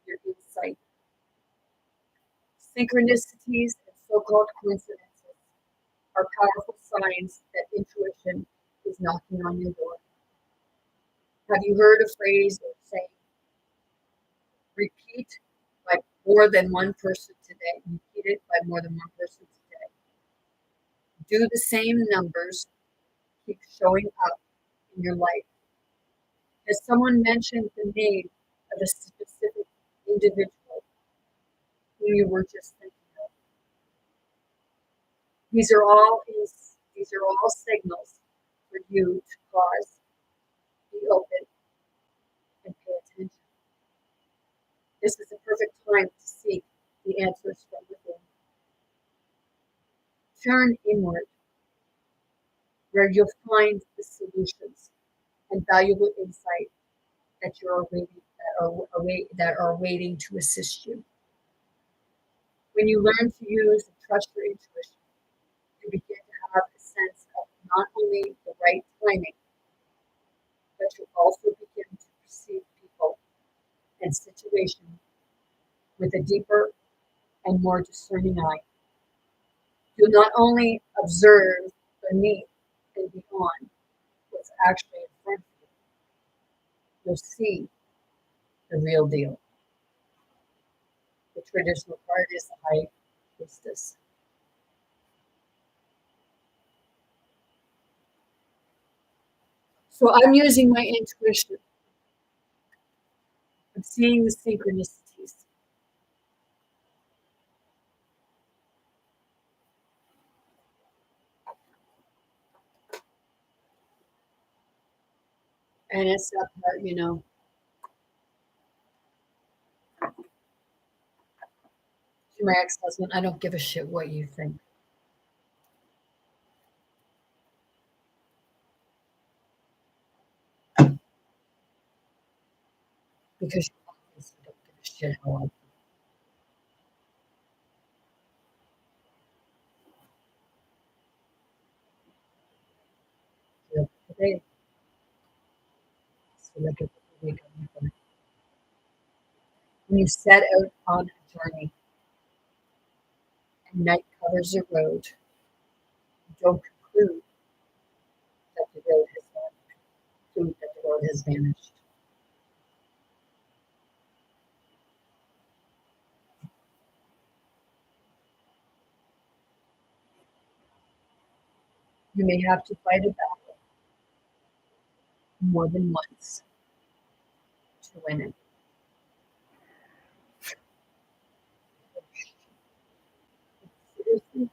your insight. Synchronicities and so-called coincidences are powerful signs that intuition is knocking on your door. Have you heard a phrase or saying, repeat by more than one person today? Repeat it by more than one person today. Do the same numbers keep showing up in your life? Has someone mentioned the name of a specific individual who you were just thinking of? These are all signals for you to pause, be open, and pay attention. This is a perfect time to seek the answers from within. Turn inward, where you'll find the solutions and valuable insight that are waiting to assist you. When you learn to use and trust your intuition, you begin to have a sense of not only the right timing, but you also begin to perceive people and situations with a deeper and more discerning eye. You'll not only observe beneath and beyond what's actually in front of you, you'll see the real deal. The traditional card is the High Priestess. So I'm using my intuition. I'm seeing the synchronicities. And it's that part, to my ex-husband, I don't give a shit what you think. Because you obviously don't give a shit how I feel today. So like a week on. When you set out on a journey and night covers the road, you don't conclude that the road has vanished. You may have to fight a battle more than once to win it. Seriously?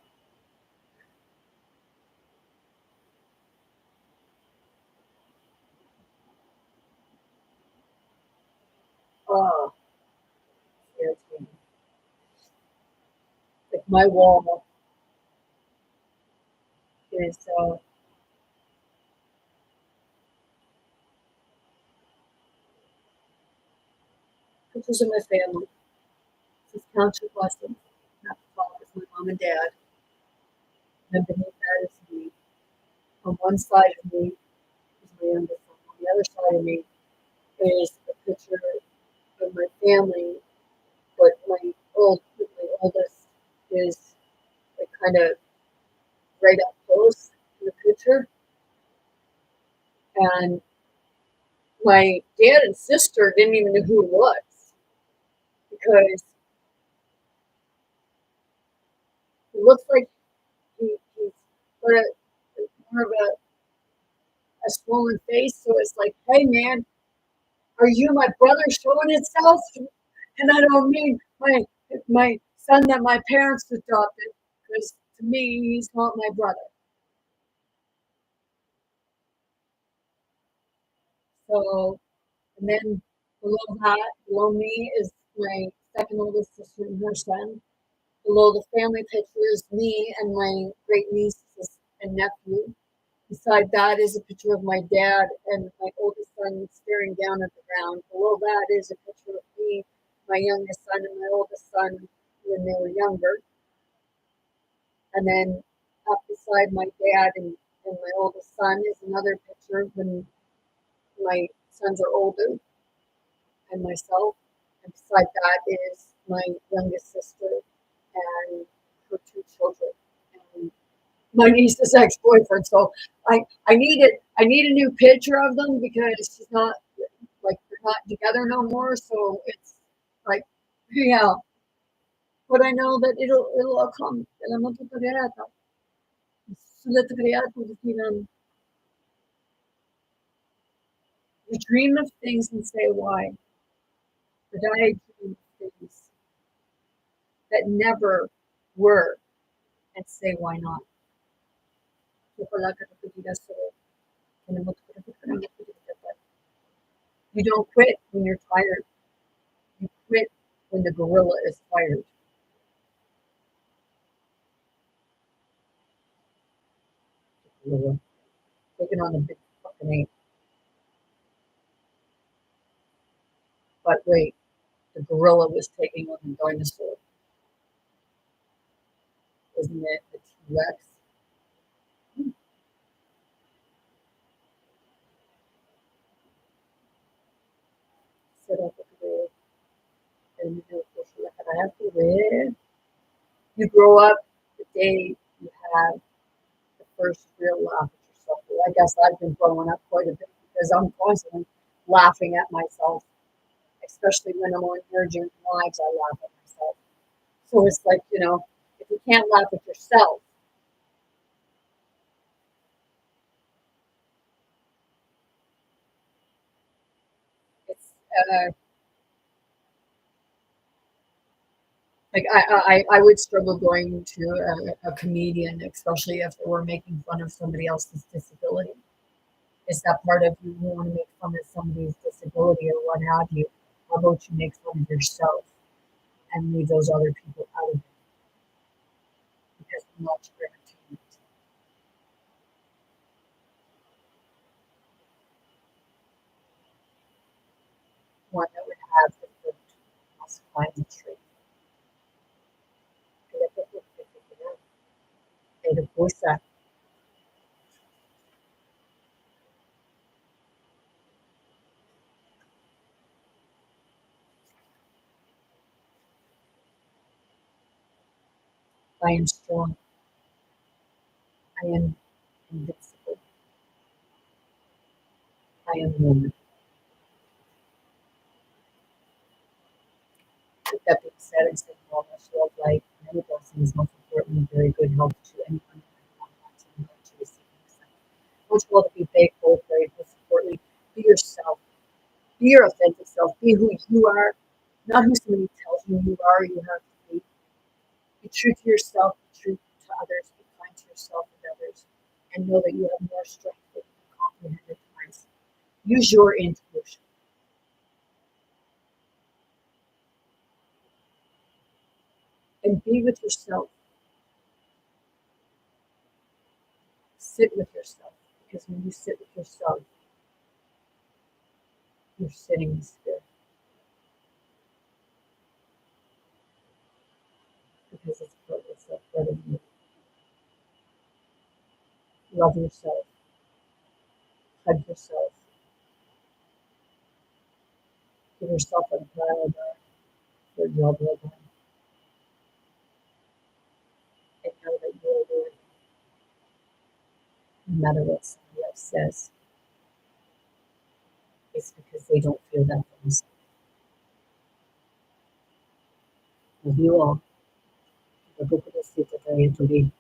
Oh, seriously. Like my wall is pictures of my family. This counts your blessings. Not the fault is my mom and dad. And beneath that is me. On one side of me is my youngest son. On the other side of me is a picture of my family, but my oldest is like kind of right up close in the picture. And my dad and sister didn't even know who it was because he looks like he's got more of a swollen face. So it's like, hey man, are you my brother showing itself? And I don't mean my son that my parents adopted, because to me, he's not my brother. So, and then below me is my second oldest sister and her son. Below the family picture is me and my great nieces and nephew. Beside that is a picture of my dad and my oldest son staring down at the ground. Below that is a picture of me, my youngest son, and my oldest son when they were younger. And then up beside my dad and my oldest son is another picture when my sons are older and myself. And beside that is my youngest sister and her two children. And my niece's ex-boyfriend. So I need a new picture of them because she's not like they're not together no more. So it's like yeah. But I know that it'll all come. And I'm not you dream of things and say why. But I dream of things that never were and say why not. You don't quit when you're tired. You quit when the gorilla is tired. Gorilla taking on a big fucking ape. But wait, the gorilla was taking on the dinosaur. Isn't it the T-Rex? Sit up with the and you grow up the day you have the first real laugh at yourself. Well, I guess I've been growing up quite a bit because I'm constantly laughing at myself, especially when I'm on Virgin Lives, I laugh at myself. So it's like, if you can't laugh at yourself, it's like I would struggle going to a comedian, especially if they were making fun of somebody else's disability. Is that part of you who want to make fun of somebody's disability or what have you? How about you make fun of yourself and leave those other people out of it because they're not your entertainment. One that would have the fruit must climb the tree. Era coisa I am strong. I am invincible. I am woman. With that being said, I say all much love, light, many blessings, most importantly, very good health to anyone who wants to receive themselves. Much love to be faithful, brave, most importantly, be yourself. Be your authentic self. Be who you are, not who somebody tells you you are. You have to be. Be true to yourself. Be true to others. Be kind to yourself and others, and know that you have more strength than you can comprehend at times. Use your intuition and be with yourself. Sit with yourself because when you sit with yourself, you're sitting in spirit because it's a part of you. Love yourself. Hug yourself. Give yourself a proud for your bloodline and know that you are worthy no matter what somebody else says. It's because they don't feel that for themselves. Love you all. Have a good day today.